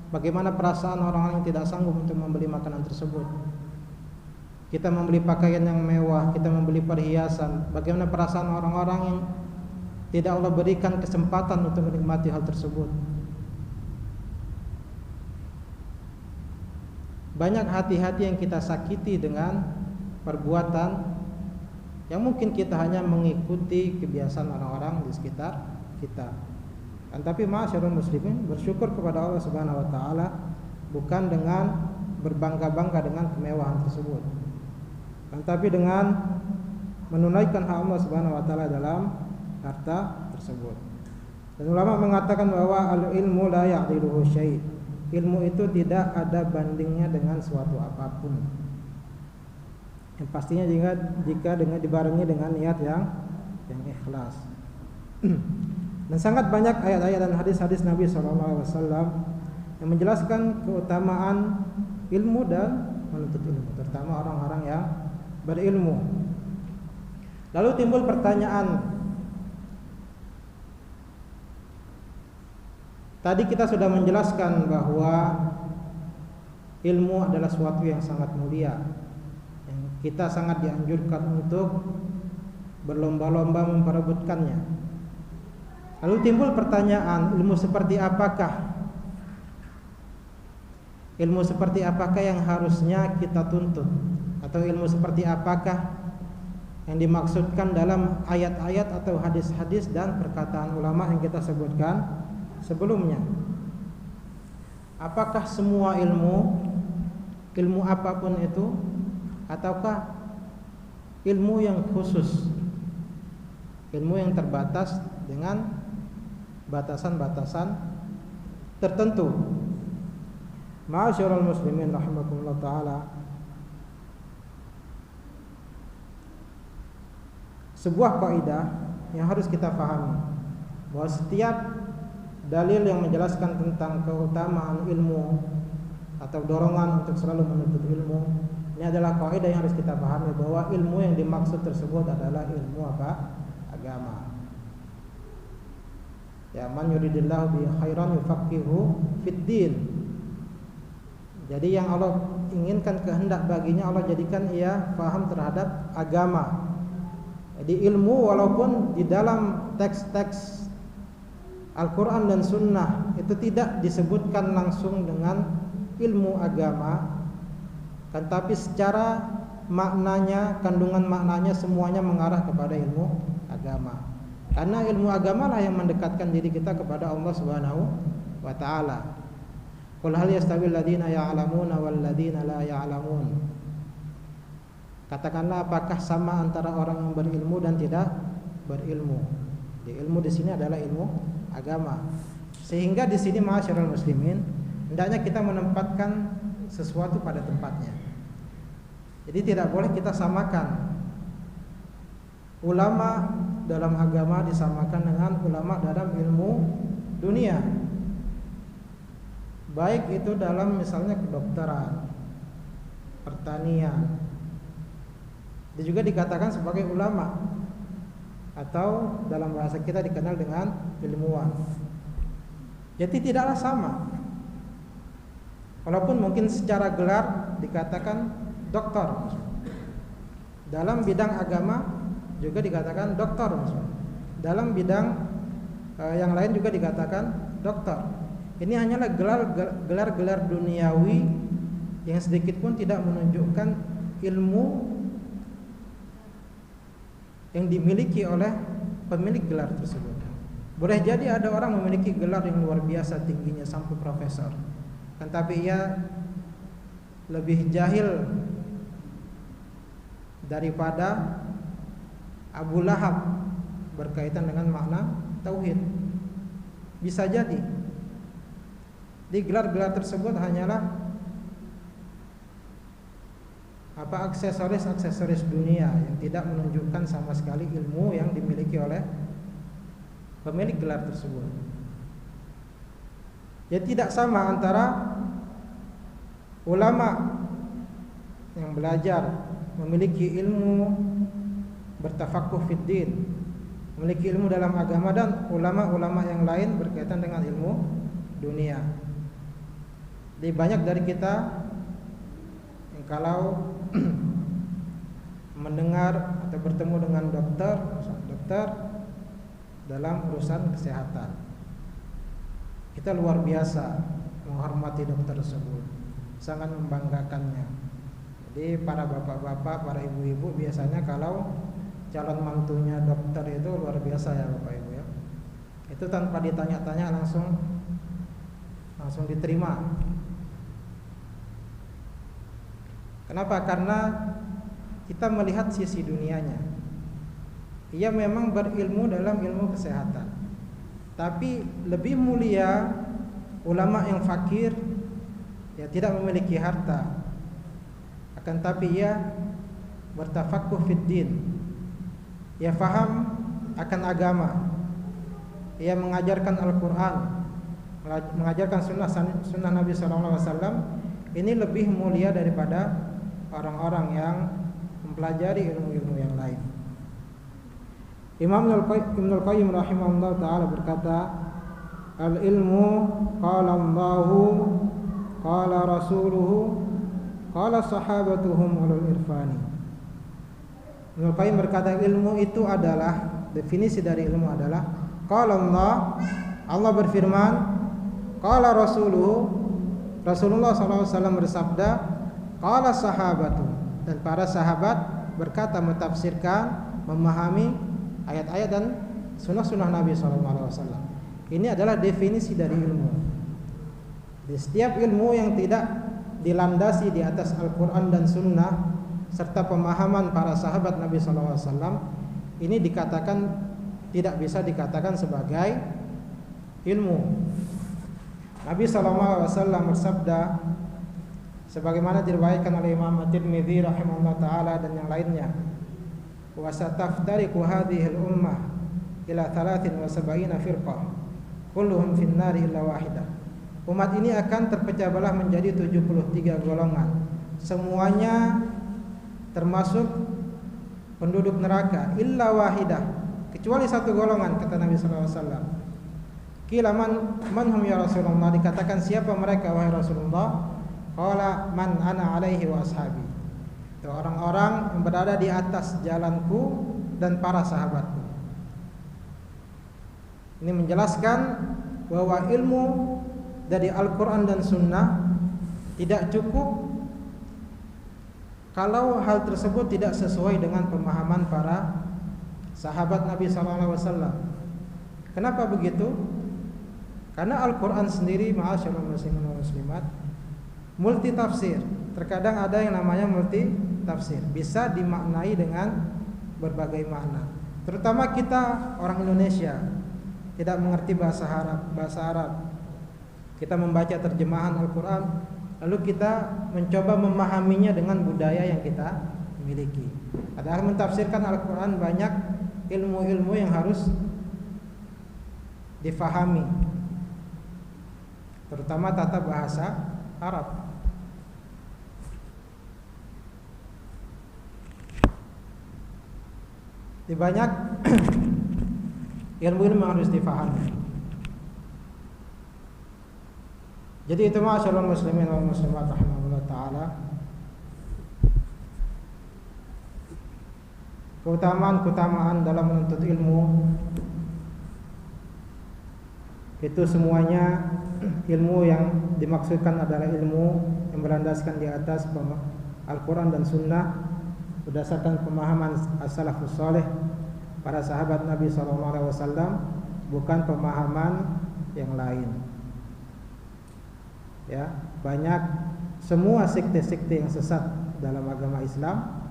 bagaimana perasaan orang-orang yang tidak sanggup untuk membeli makanan tersebut. Kita membeli pakaian yang mewah, kita membeli perhiasan, bagaimana perasaan orang-orang yang tidak Allah berikan kesempatan untuk menikmati hal tersebut. Banyak hati-hati yang kita sakiti dengan perbuatan yang mungkin kita hanya mengikuti kebiasaan orang-orang di sekitar kita. Tapi ma'asyiral muslimin, bersyukur kepada Allah Subhanahu wa taala bukan dengan berbangga-bangga dengan kemewahan tersebut, tapi dengan menunaikan hak Allah Subhanahu wa taala dalam harta tersebut. Dan ulama mengatakan bahwa al-ilmu la ya'diluhu syai'. Ilmu itu tidak ada bandingnya dengan suatu apapun. Yang pastinya jika dengan dibarengi dengan niat yang ikhlas. Dan sangat banyak ayat-ayat dan hadis-hadis Nabi SAW yang menjelaskan keutamaan ilmu dan menuntut ilmu, terutama orang-orang yang berilmu. Lalu timbul pertanyaan, tadi kita sudah menjelaskan bahwa ilmu adalah sesuatu yang sangat mulia, yang kita sangat dianjurkan untuk berlomba-lomba memperebutkannya. Lalu timbul pertanyaan, ilmu seperti apakah? Ilmu seperti apakah yang harusnya kita tuntut? Atau ilmu seperti apakah yang dimaksudkan dalam ayat-ayat atau hadis-hadis dan perkataan ulama yang kita sebutkan sebelumnya? Apakah semua ilmu apapun itu, ataukah ilmu yang khusus, ilmu yang terbatas dengan batasan-batasan tertentu? Ma'asyiral muslimin rahimakumullah taala, sebuah kaidah yang harus kita pahami bahwa setiap dalil yang menjelaskan tentang keutamaan ilmu atau dorongan untuk selalu menuntut ilmu, ini adalah kaidah yang harus kita pahami bahwa ilmu yang dimaksud tersebut adalah ilmu apa? Agama. Ya, man yuridillahu bi khairan yufaqihu fid din. Jadi yang Allah inginkan, kehendak baginya, Allah jadikan ia paham terhadap agama. Jadi ilmu walaupun di dalam teks-teks Al-Quran dan Sunnah itu tidak disebutkan langsung dengan ilmu agama, kan, tapi secara maknanya, kandungan maknanya semuanya mengarah kepada ilmu agama. Karena ilmu agama lah yang mendekatkan diri kita kepada Allah Subhanahu wa taala. Qul hal yastawil ladzina ya'lamuna wal ladzina la ya'lamun. Katakanlah, apakah sama antara orang yang berilmu dan tidak berilmu? Ilmu di sini adalah ilmu agama. Sehingga di sini ma'asyiral muslimin, hendaknya kita menempatkan sesuatu pada tempatnya. Jadi tidak boleh kita samakan ulama dalam agama disamakan dengan ulama dalam ilmu dunia, baik itu dalam misalnya kedokteran, pertanian, dia juga dikatakan sebagai ulama, atau dalam bahasa kita dikenal dengan ilmuwan. Jadi tidaklah sama, walaupun mungkin secara gelar dikatakan doktor, Dalam bidang agama juga dikatakan doktor, dalam bidang yang lain juga dikatakan doktor. Ini hanyalah gelar-gelar duniawi yang sedikit pun tidak menunjukkan ilmu yang dimiliki oleh pemilik gelar tersebut. Boleh jadi ada orang memiliki gelar yang luar biasa tingginya sampai profesor, tetapi ia lebih jahil daripada Abu Lahab berkaitan dengan makna tauhid. Bisa jadi di gelar-gelar tersebut hanyalah aksesoris dunia yang tidak menunjukkan sama sekali ilmu yang dimiliki oleh pemilik gelar tersebut. Ya, tidak sama antara ulama yang belajar, memiliki ilmu bertafaqquh fid din, memiliki ilmu dalam agama, dan ulama-ulama yang lain berkaitan dengan ilmu dunia. Jadi banyak dari kita yang kalau mendengar atau bertemu dengan dokter dalam urusan kesehatan, kita luar biasa menghormati dokter tersebut, sangat membanggakannya. Jadi para bapak-bapak, para ibu-ibu biasanya kalau calon mantunya dokter itu luar biasa ya Bapak Ibu ya. Itu tanpa ditanya-tanya langsung diterima. Kenapa? Karena kita melihat sisi dunianya. Ia memang berilmu dalam ilmu kesehatan, tapi lebih mulia ulama yang fakir, ya tidak memiliki harta, akan tapi ia bertafaqquh fid din, ia faham akan agama, ia mengajarkan Al-Quran, mengajarkan sunnah Nabi SAW. Ini lebih mulia daripada orang-orang yang mempelajari ilmu-ilmu yang lain. Imam Ibnul Qayyim rahimahullah ta'ala berkata, al-ilmu qala Allahu qala rasuluhu qala sahabatuhum ulul irfani. Ibnul Qayyim berkata, ilmu itu adalah, definisi dari ilmu adalah qala Allah berfirman, qala rasuluhu, Rasulullah SAW bersabda, qala sahabatu, dan para sahabat berkata, mentafsirkan, memahami ayat-ayat dan sunnah-sunnah Nabi SAW. Ini adalah definisi dari ilmu. Di setiap ilmu yang tidak dilandasi di atas Al-Quran dan Sunnah serta pemahaman para sahabat Nabi SAW, ini dikatakan tidak bisa dikatakan sebagai ilmu. Nabi SAW bersabda, sebagaimana diriwayatkan oleh Imam At-Tirmidzi rahimahullah ta'ala dan yang lainnya, wa sataftariqu hadhihi al-ummah ila 73 firqah kulluhum fin nari illa wahidah. Umat ini akan terpecah belah menjadi 73 golongan, semuanya termasuk penduduk neraka, illa wahidah, kecuali satu golongan, kata Nabi sallallahu alaihi wasallam. Qila man hum ya Rasulullah, dikatakan siapa mereka wahai Rasulullah? Qala man ana alaihi wa ashabi, orang-orang yang berada di atas jalanku dan para sahabatku. Ini menjelaskan bahwa ilmu dari Al-Quran dan Sunnah tidak cukup kalau hal tersebut tidak sesuai dengan pemahaman para sahabat Nabi SAW. Kenapa begitu? Karena Al-Quran sendiri, ma'asyiral muslimin wal muslimat, multi tafsir. Terkadang ada yang namanya multi tafsir, bisa dimaknai dengan berbagai makna. Terutama kita orang Indonesia tidak mengerti bahasa Arab. Kita membaca terjemahan Al-Quran, lalu kita mencoba memahaminya dengan budaya yang kita miliki. Padahal mentafsirkan Al-Quran banyak ilmu-ilmu yang harus difahami, terutama tata bahasa Arab. Di banyak ilmu-ilmu yang harus difahami. Jadi itu ma'asyiral muslimin wal muslimat rahimahullah ta'ala, keutamaan-keutamaan dalam menuntut ilmu itu semuanya ilmu yang dimaksudkan adalah ilmu yang berlandaskan di atas Al-Quran dan Sunnah berdasarkan pemahaman as-salafus saleh, para sahabat Nabi SAW, bukan pemahaman yang lain. Ya, banyak semua sekte-sekte yang sesat dalam agama Islam,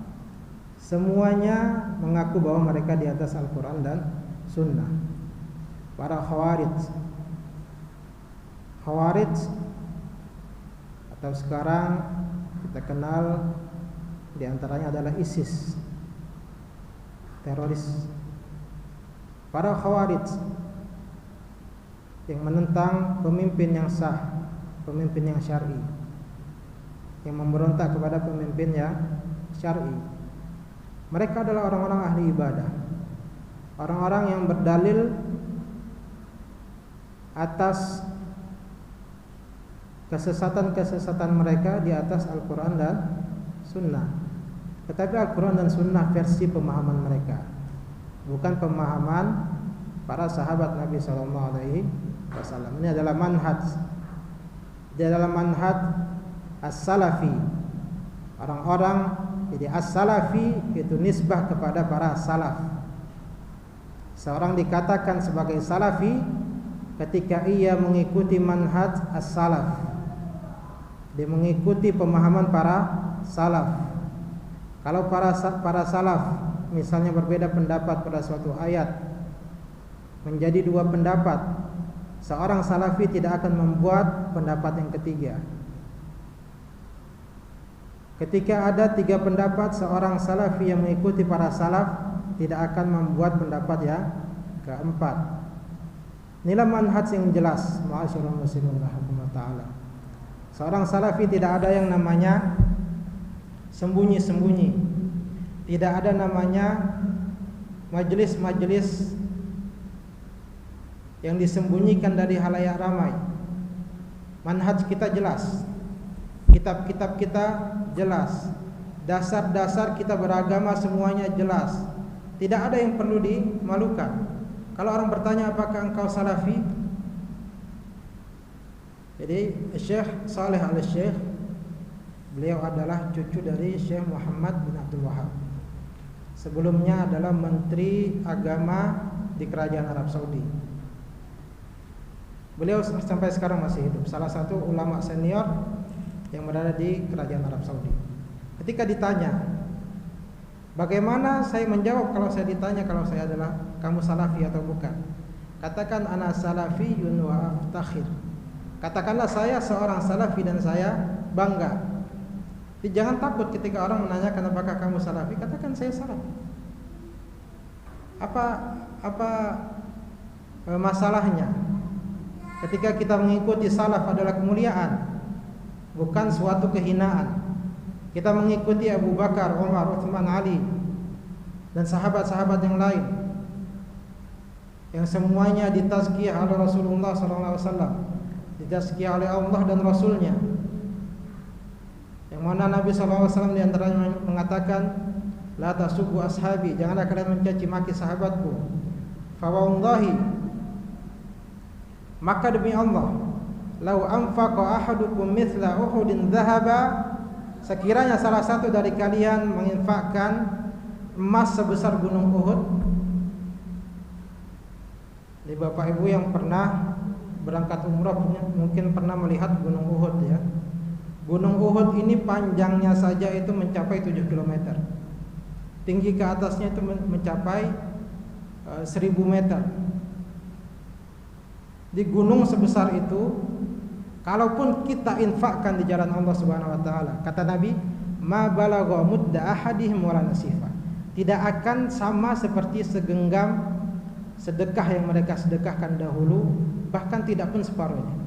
semuanya mengaku bahwa mereka di atas Al-Quran dan Sunnah. Para Khawarij atau sekarang kita kenal diantaranya adalah ISIS, teroris. Para Khawarij yang menentang pemimpin yang sah, pemimpin yang syar'i, yang memberontak kepada pemimpin yang syar'i. Mereka adalah orang-orang ahli ibadah, orang-orang yang berdalil atas kesesatan-kesesatan mereka di atas Al-Quran dan Sunnah. Tetapi Al-Quran dan Sunnah versi pemahaman mereka, bukan pemahaman para sahabat Nabi SAW. Ini adalah manhaj as-salafi. Orang-orang, jadi as-salafi itu nisbah kepada para salaf. Seorang dikatakan sebagai salafi ketika ia mengikuti manhaj as-salaf, dia mengikuti pemahaman para salaf. Kalau para salaf misalnya berbeda pendapat pada suatu ayat menjadi dua pendapat, seorang salafi tidak akan membuat pendapat yang ketiga. Ketika ada tiga pendapat, seorang salafi yang mengikuti para salaf tidak akan membuat pendapat yang keempat. Inilah manhaj yang jelas, ma'asyiral muslimin rahimakumullah ta'ala. Seorang salafi tidak ada yang namanya sembunyi-sembunyi, tidak ada namanya majelis-majelis yang disembunyikan dari halayak ramai. Manhaj kita jelas, kitab-kitab kita jelas, dasar-dasar kita beragama semuanya jelas. Tidak ada yang perlu dimalukan. Kalau orang bertanya apakah engkau salafi, jadi Syekh Saleh Al-Syekh, beliau adalah cucu dari Syekh Muhammad bin Abdul Wahab. Sebelumnya adalah Menteri Agama di Kerajaan Arab Saudi. Beliau sampai sekarang masih hidup, salah satu ulama senior yang berada di Kerajaan Arab Saudi. Ketika ditanya, bagaimana saya menjawab kalau saya ditanya kalau saya adalah kamu salafi atau bukan? Katakan ana salafiyun wa aftakhir. Katakanlah saya seorang salafi dan saya bangga. Jadi jangan takut ketika orang menanyakan apakah kamu salafi, katakan saya salafi. Apa masalahnya? Ketika kita mengikuti salaf adalah kemuliaan, bukan suatu kehinaan. Kita mengikuti Abu Bakar, Umar, Uthman, Ali dan sahabat-sahabat yang lain yang semuanya ditazkiyah oleh Rasulullah SAW, ditazkiyah oleh Allah dan Rasulnya, yang mana Nabi SAW diantaranya mengatakan, la tasubbu ashabi, janganlah kalian mencaci maki sahabatku. Fa wallahi, maka demi Allah, lau anfaqa ahadukum mithla Uhudin dhahaba, sekiranya salah satu dari kalian menginfakkan emas sebesar gunung Uhud. Di Bapak Ibu yang pernah berangkat umrah mungkin pernah melihat gunung Uhud ya. Gunung Uhud ini panjangnya saja itu mencapai 7 km. Tinggi ke atasnya itu mencapai 1000 meter. Di gunung sebesar itu, kalaupun kita infakkan di jalan Allah Subhanahu wa taala, kata Nabi, ma balagha mudda ahadihim wala nasifa. Tidak akan sama seperti segenggam sedekah yang mereka sedekahkan dahulu, bahkan tidak pun separuhnya.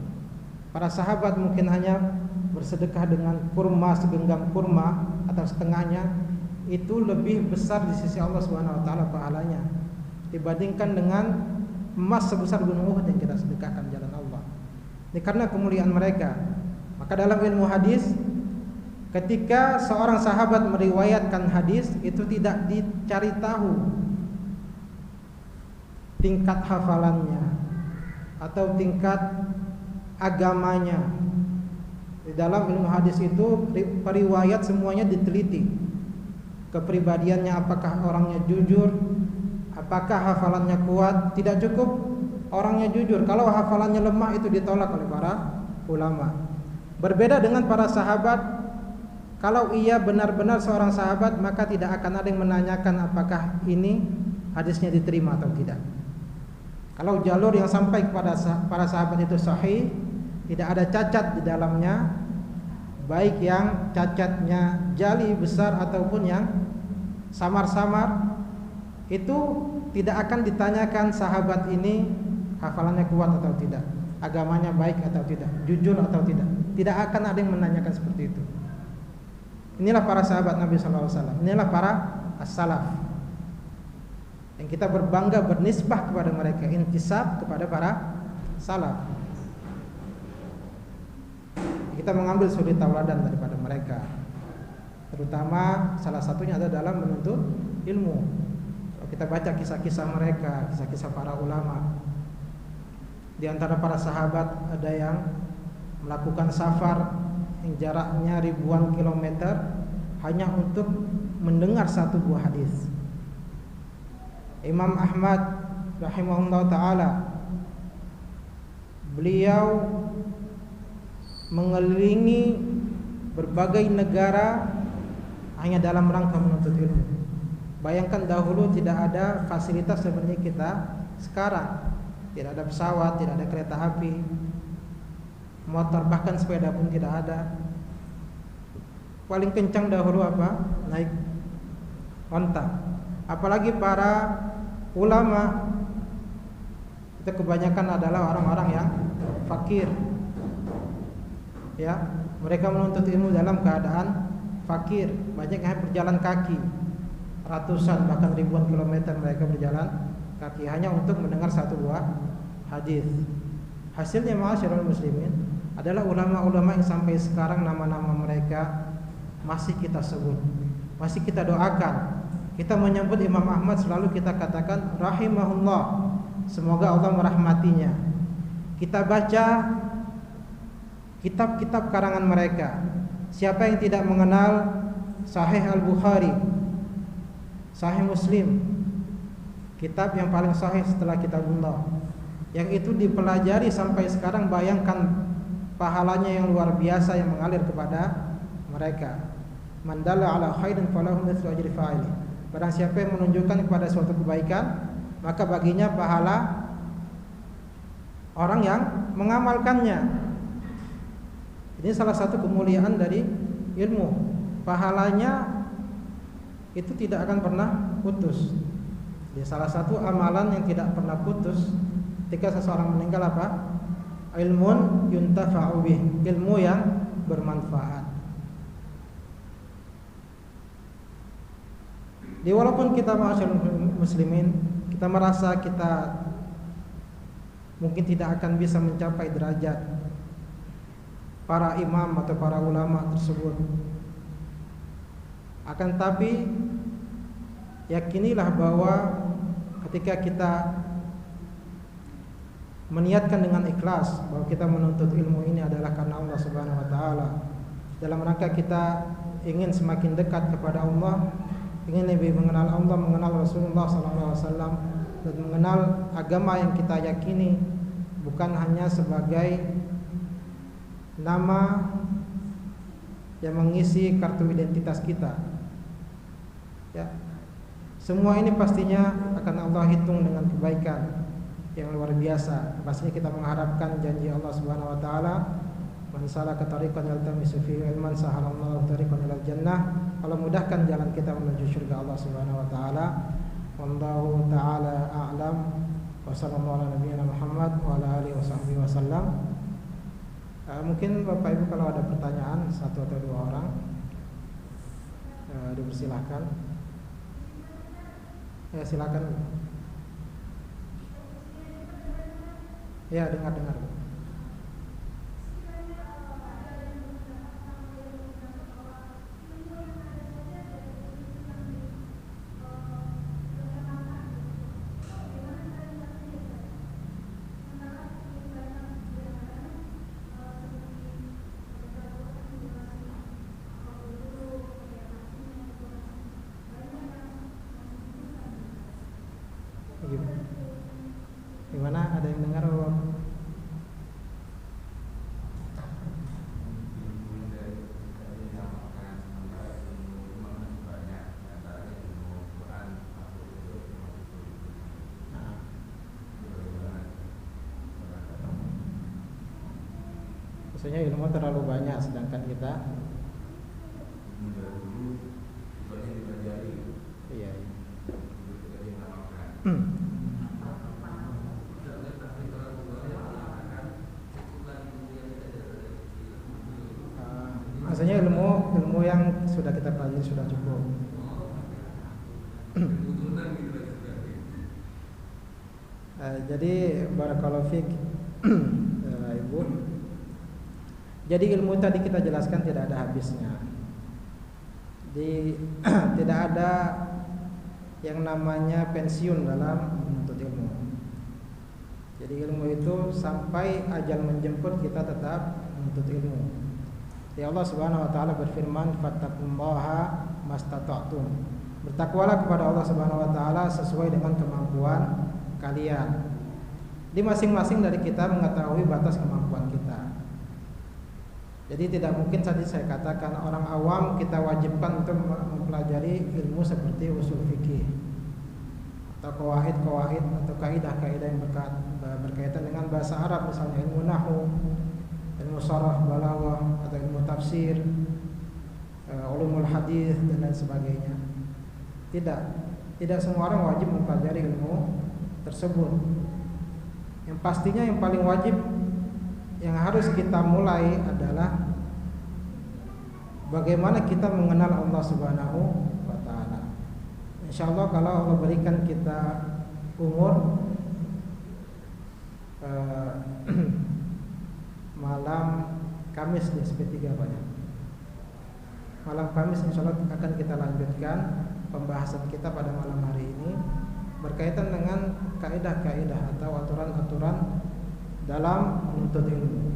Para sahabat mungkin hanya bersedekah dengan kurma, segenggam kurma atau setengahnya, itu lebih besar di sisi Allah Subhanahu wa taala pahalanya dibandingkan dengan emas sebesar gunung Uhud yang kita sedekahkan jalan Allah. Ini karena kemuliaan mereka. Maka dalam ilmu hadis, ketika seorang sahabat meriwayatkan hadis, itu tidak dicari tahu tingkat hafalannya atau tingkat agamanya. Di dalam ilmu hadis itu periwayat semuanya diteliti. Kepribadiannya, apakah orangnya jujur, apakah hafalannya kuat. Tidak cukup orangnya jujur, kalau hafalannya lemah itu ditolak oleh para ulama. Berbeda dengan para sahabat, kalau ia benar-benar seorang sahabat, maka tidak akan ada yang menanyakan apakah ini hadisnya diterima atau tidak. Kalau jalur yang sampai kepada para sahabat itu sahih, tidak ada cacat di dalamnya, baik yang cacatnya jali besar ataupun yang samar-samar, itu tidak akan ditanyakan sahabat ini hafalannya kuat atau tidak, agamanya baik atau tidak, jujur atau tidak. Tidak akan ada yang menanyakan seperti itu. Inilah para sahabat Nabi SAW. Inilah para as-salaf, yang kita berbangga bernisbah kepada mereka, intisab kepada para salaf. Kita mengambil suri tauladan daripada mereka, terutama salah satunya ada dalam menuntut ilmu. Kalau kita baca kisah-kisah mereka, kisah-kisah para ulama, di antara para sahabat ada yang melakukan safar yang jaraknya ribuan kilometer hanya untuk mendengar satu buah hadis. Imam Ahmad rahimahullah ta'ala, beliau mengelilingi berbagai negara hanya dalam rangka menuntut ilmu. Bayangkan dahulu tidak ada fasilitas seperti kita sekarang. Tidak ada pesawat, tidak ada kereta api, motor, bahkan sepeda pun tidak ada. Paling kencang dahulu apa? Naik onta. Apalagi para ulama, itu kebanyakan adalah orang-orang yang fakir. Ya, mereka menuntut ilmu dalam keadaan fakir. Banyak yang berjalan kaki, ratusan bahkan ribuan kilometer mereka berjalan kaki hanya untuk mendengar satu buah hadis. Hasilnya ma'asyiral muslimin adalah ulama-ulama yang sampai sekarang nama-nama mereka masih kita sebut, masih kita doakan. Kita menyebut Imam Ahmad selalu kita katakan rahimahullah, semoga Allah merahmatinya. Kita baca kitab-kitab karangan mereka. Siapa yang tidak mengenal Sahih Al-Bukhari, Sahih Muslim, kitab yang paling sahih setelah kitabullah, yang itu dipelajari sampai sekarang, bayangkan pahalanya yang luar biasa yang mengalir kepada mereka. Man dalla ala khairin falahu mithlu ajri fa'ili. Barang siapa yang menunjukkan kepada suatu kebaikan, maka baginya pahala orang yang mengamalkannya. Ini salah satu kemuliaan dari ilmu. Pahalanya itu tidak akan pernah putus. Jadi salah satu amalan yang tidak pernah putus ketika seseorang meninggal apa? Ilmun yuntafa'u bih, ilmu yang bermanfaat. Walaupun kita ma'asyiral muslimin, kita merasa kita mungkin tidak akan bisa mencapai derajat para imam atau para ulama tersebut, akan tapi yakinilah bahwa ketika kita meniatkan dengan ikhlas bahwa kita menuntut ilmu ini adalah karena Allah Subhanahu wa taala, dalam rangka kita ingin semakin dekat kepada Allah, ingin lebih mengenal Allah, mengenal Rasulullah sallallahu alaihi wasallam, dan mengenal agama yang kita yakini bukan hanya sebagai nama yang mengisi kartu identitas kita. Ya. Semua ini pastinya akan Allah hitung dengan kebaikan yang luar biasa. Pastinya kita mengharapkan janji Allah Subhanahu wa taala, man salaka tariqan yaltamisu fihi ilman sahalallahu tariqan ilal jannah. Allah mudahkan jalan kita menuju surga Allah Subhanahu wa taala. Wallahu taala a'lam. Wa sallallahu ala nabiyyina Muhammad wa ala alihi washabbihi wasallam. Mungkin Bapak Ibu kalau ada pertanyaan satu atau dua orang, dipersilahkan. Ya, silakan. Ya, dengar. Gimana? Ada yang dengar Bapak? Maksudnya ilmu terlalu banyak sedangkan kita iya. Maksudnya ilmu yang sudah kita pelajari sudah cukup. Jadi barakallahu fiik Ibu. Jadi ilmu tadi kita jelaskan tidak ada habisnya. Tidak ada yang namanya pensiun dalam menuntut ilmu. Jadi ilmu itu sampai ajal menjemput kita tetap menuntut ilmu. Ya Allah Subhanahu wa taala berfirman, "Fattaqullaha mastata'tum." Bertakwalah kepada Allah Subhanahu wa taala sesuai dengan kemampuan kalian. Di masing-masing dari kita mengetahui batas kemampuan kita. Jadi tidak mungkin tadi saya katakan orang awam kita wajibkan untuk mempelajari ilmu seperti usul fikih atau qawaid atau kaidah-kaidah yang berkaitan dengan bahasa Arab, misalnya ilmu nahwu, ilmu sharah, balaghah atau ilmu tafsir, ulumul hadis dan lain sebagainya. Tidak semua orang wajib mempelajari ilmu tersebut. Yang pastinya yang paling wajib yang harus kita mulai adalah bagaimana kita mengenal Allah Subhanahu wa taala. Insyaallah kalau Allah berikan kita umur malam Kamis di SP3 banyak. Malam Kamis insyaallah akan kita lanjutkan pembahasan kita pada malam hari ini berkaitan dengan kaidah-kaidah atau aturan-aturan dalam menuntut ilmu.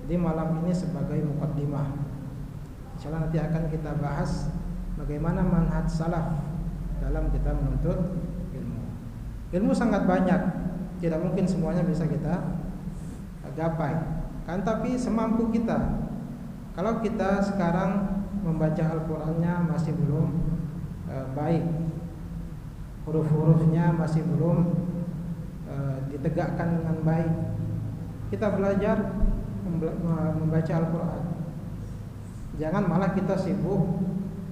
Di malam ini sebagai muqaddimah, insyaallah nanti akan kita bahas bagaimana manhaj salaf dalam kita menuntut ilmu. Ilmu sangat banyak, tidak mungkin semuanya bisa kita gapai. Kan tapi semampu kita. Kalau kita sekarang membaca Al-Qur'annya masih belum baik, huruf-hurufnya masih belum ditegakkan dengan baik, kita belajar membaca Al-Quran. Jangan malah kita sibuk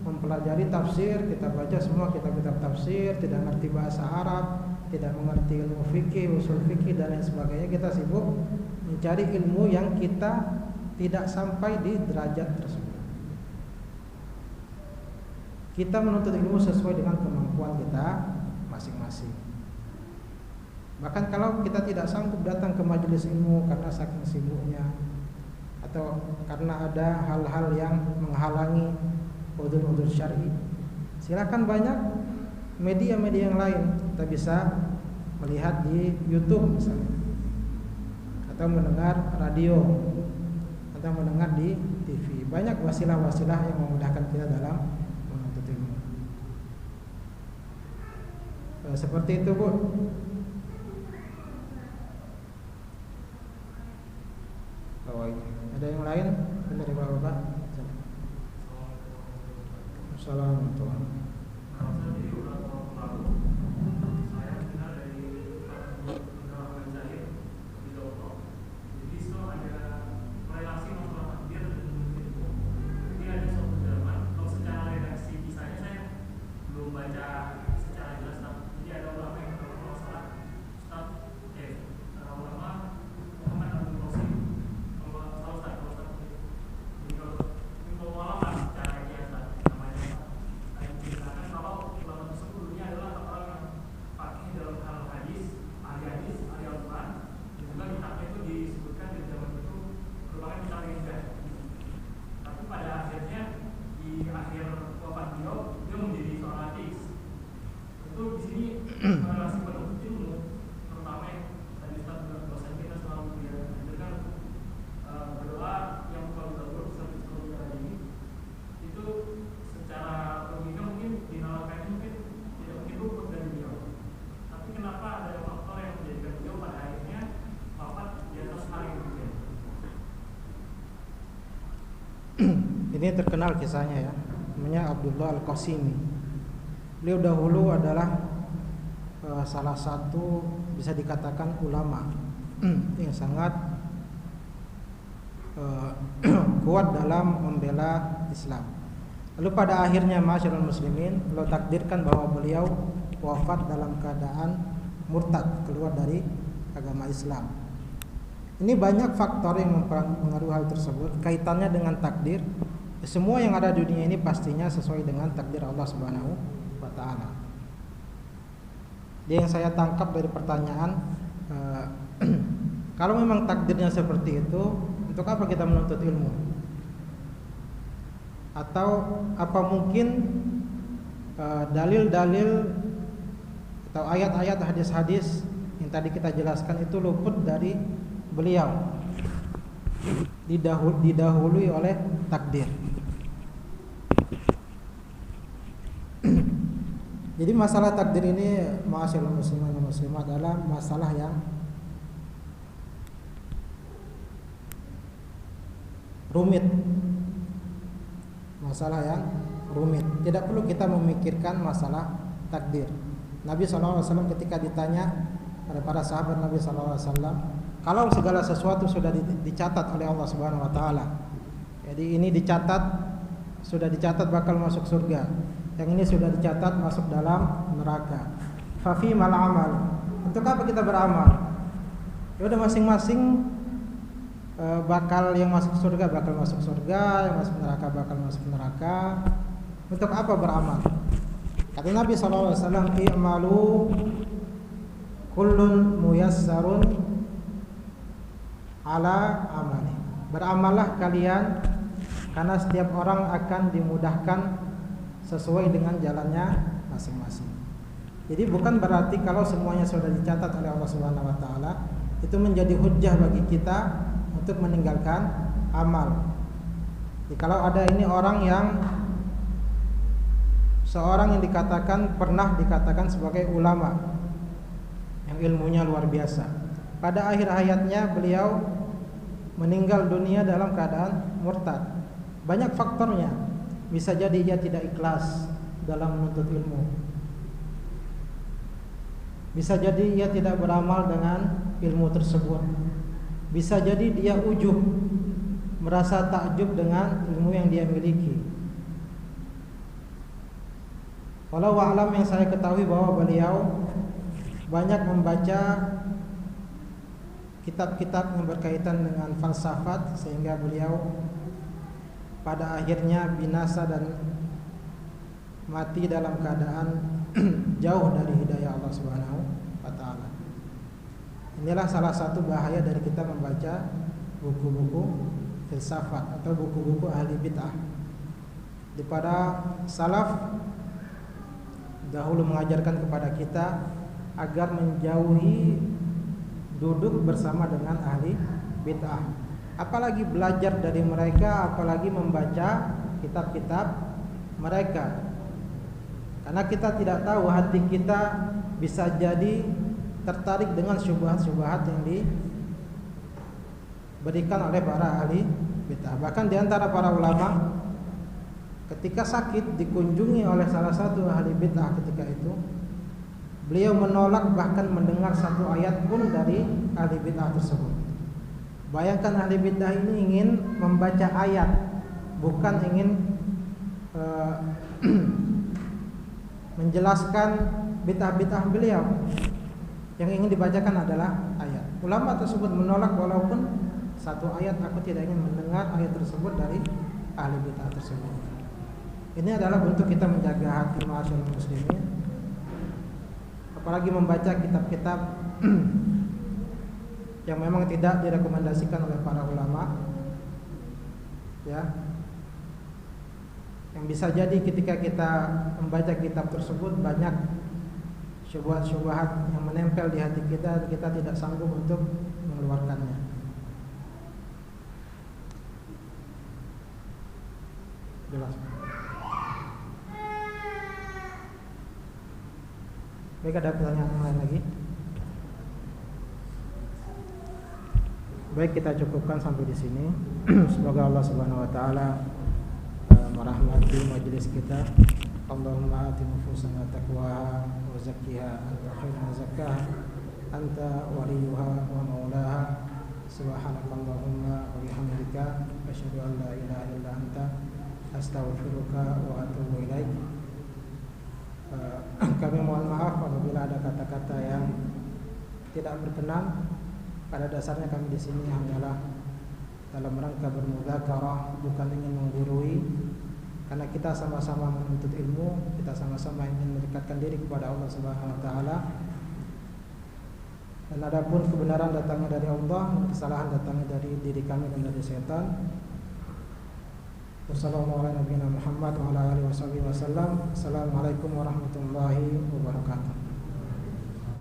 mempelajari tafsir, kita baca semua kitab-kitab tafsir, tidak mengerti bahasa Arab, tidak mengerti ilmu fikih, usul fikih dan lain sebagainya. Kita sibuk mencari ilmu yang kita tidak sampai di derajat tersebut. Kita menuntut ilmu sesuai dengan kemampuan kita masing-masing. Bahkan kalau kita tidak sanggup datang ke majelis ilmu karena saking sibuknya atau karena ada hal-hal yang menghalangi udzur-udzur syar'i, silakan banyak media-media yang lain. Kita bisa melihat di YouTube misalnya, atau mendengar radio, atau mendengar di TV. Banyak wasilah-wasilah yang memudahkan kita dalam menuntut ilmu. Seperti itu, Bu. Ada yang lain dari Bapak? Assalamualaikum. Ini terkenal kisahnya ya, namanya Abdullah Al-Qasimi. Beliau dahulu adalah salah satu bisa dikatakan ulama yang sangat kuat dalam membela Islam. Lalu pada akhirnya masyarul muslimin, Allah takdirkan bahwa beliau wafat dalam keadaan murtad, keluar dari agama Islam. Ini banyak faktor yang mempengaruhi hal tersebut, kaitannya dengan takdir. Semua yang ada di dunia ini pastinya sesuai dengan takdir Allah Subhanahu wa taala. Dia yang saya tangkap dari pertanyaan, kalau memang takdirnya seperti itu, untuk apa kita menuntut ilmu? Atau apa mungkin dalil-dalil atau ayat-ayat hadis-hadis yang tadi kita jelaskan itu luput dari beliau, didahului oleh takdir. Jadi masalah takdir ini, ma'asyiral muslimin dan muslimat, adalah masalah yang rumit. Masalah yang rumit. Tidak perlu kita memikirkan masalah takdir. Nabi SAW ketika ditanya oleh para sahabat Nabi SAW, kalau segala sesuatu sudah dicatat oleh Allah Subhanahu wa taala, jadi ini sudah dicatat bakal masuk surga, yang ini sudah dicatat masuk dalam neraka, fa fi mal amal, untuk apa kita beramal? Ya udah, masing-masing bakal, yang masuk surga bakal masuk surga, yang masuk neraka bakal masuk neraka. Untuk apa beramal? Kata Nabi SAW, i'malu kullun muyassarun ala amali. Beramallah kalian, karena setiap orang akan dimudahkan sesuai dengan jalannya masing-masing. Jadi bukan berarti kalau semuanya sudah dicatat oleh Allah Subhanahu wa taala itu menjadi hujjah bagi kita untuk meninggalkan amal. Jadi kalau ada ini seorang yang pernah dikatakan sebagai ulama yang ilmunya luar biasa, pada akhir hayatnya beliau meninggal dunia dalam keadaan murtad. Banyak faktornya. Bisa jadi ia tidak ikhlas dalam menuntut ilmu. Bisa jadi ia tidak beramal dengan ilmu tersebut. Bisa jadi dia ujub, merasa takjub dengan ilmu yang dia miliki. Walau a'lam, yang saya ketahui bahwa beliau banyak membaca kitab-kitab yang berkaitan dengan falsafat, sehingga beliau pada akhirnya binasa dan mati dalam keadaan jauh dari hidayah Allah Subhanahu wa taala. Inilah salah satu bahaya dari kita membaca buku-buku filsafat atau buku-buku ahli bid'ah. Di para salaf dahulu mengajarkan kepada kita agar menjauhi duduk bersama dengan ahli bid'ah, apalagi belajar dari mereka, apalagi membaca kitab-kitab mereka. Karena kita tidak tahu, hati kita bisa jadi tertarik dengan syubhat-syubhat yang diberikan oleh para ahli bid'ah. Bahkan di antara para ulama, ketika sakit dikunjungi oleh salah satu ahli bid'ah ketika itu, beliau menolak bahkan mendengar satu ayat pun dari ahli bid'ah tersebut. Bayangkan, ahli bid'ah ini ingin membaca ayat, bukan ingin menjelaskan bid'ah-bid'ah beliau. Yang ingin dibacakan adalah ayat. Ulama tersebut menolak, walaupun satu ayat, aku tidak ingin mendengar ayat tersebut dari ahli bid'ah tersebut. Ini adalah bentuk kita menjaga hati masyarakat muslimin, apalagi membaca kitab-kitab yang memang tidak direkomendasikan oleh para ulama, ya. Yang bisa jadi ketika kita membaca kitab tersebut banyak syubhat-syubhat yang menempel di hati kita, kita tidak sanggup untuk mengeluarkannya. Jelas. Baik, ada pertanyaan lain lagi? Baik, kita cukupkan sampai di sini. Semoga Allah Subhanahu wa taala merahmati majelis kita. Allahumma ati nufusana taqwaha wa zakkiha anta khairu man zakkaha anta waliyuha wa maulaha. Subhanakallahumma wa bihamdika asyhadu an la ilaha illa anta astaghfiruka wa atubu ilaik. Kami mohon maaf apabila ada kata-kata yang tidak berkenan. Pada dasarnya kami di sini hanyalah dalam rangka bermudzakarah, bukan ingin menggurui, karena kita sama-sama menuntut ilmu, kita sama-sama ingin mendekatkan diri kepada Allah Subhanahu wa taala. Dan adapun kebenaran datangnya dari Allah, kesalahan datangnya dari diri kami dan dari setan. Wassalamualaikum warahmatullahi wabarakatuh.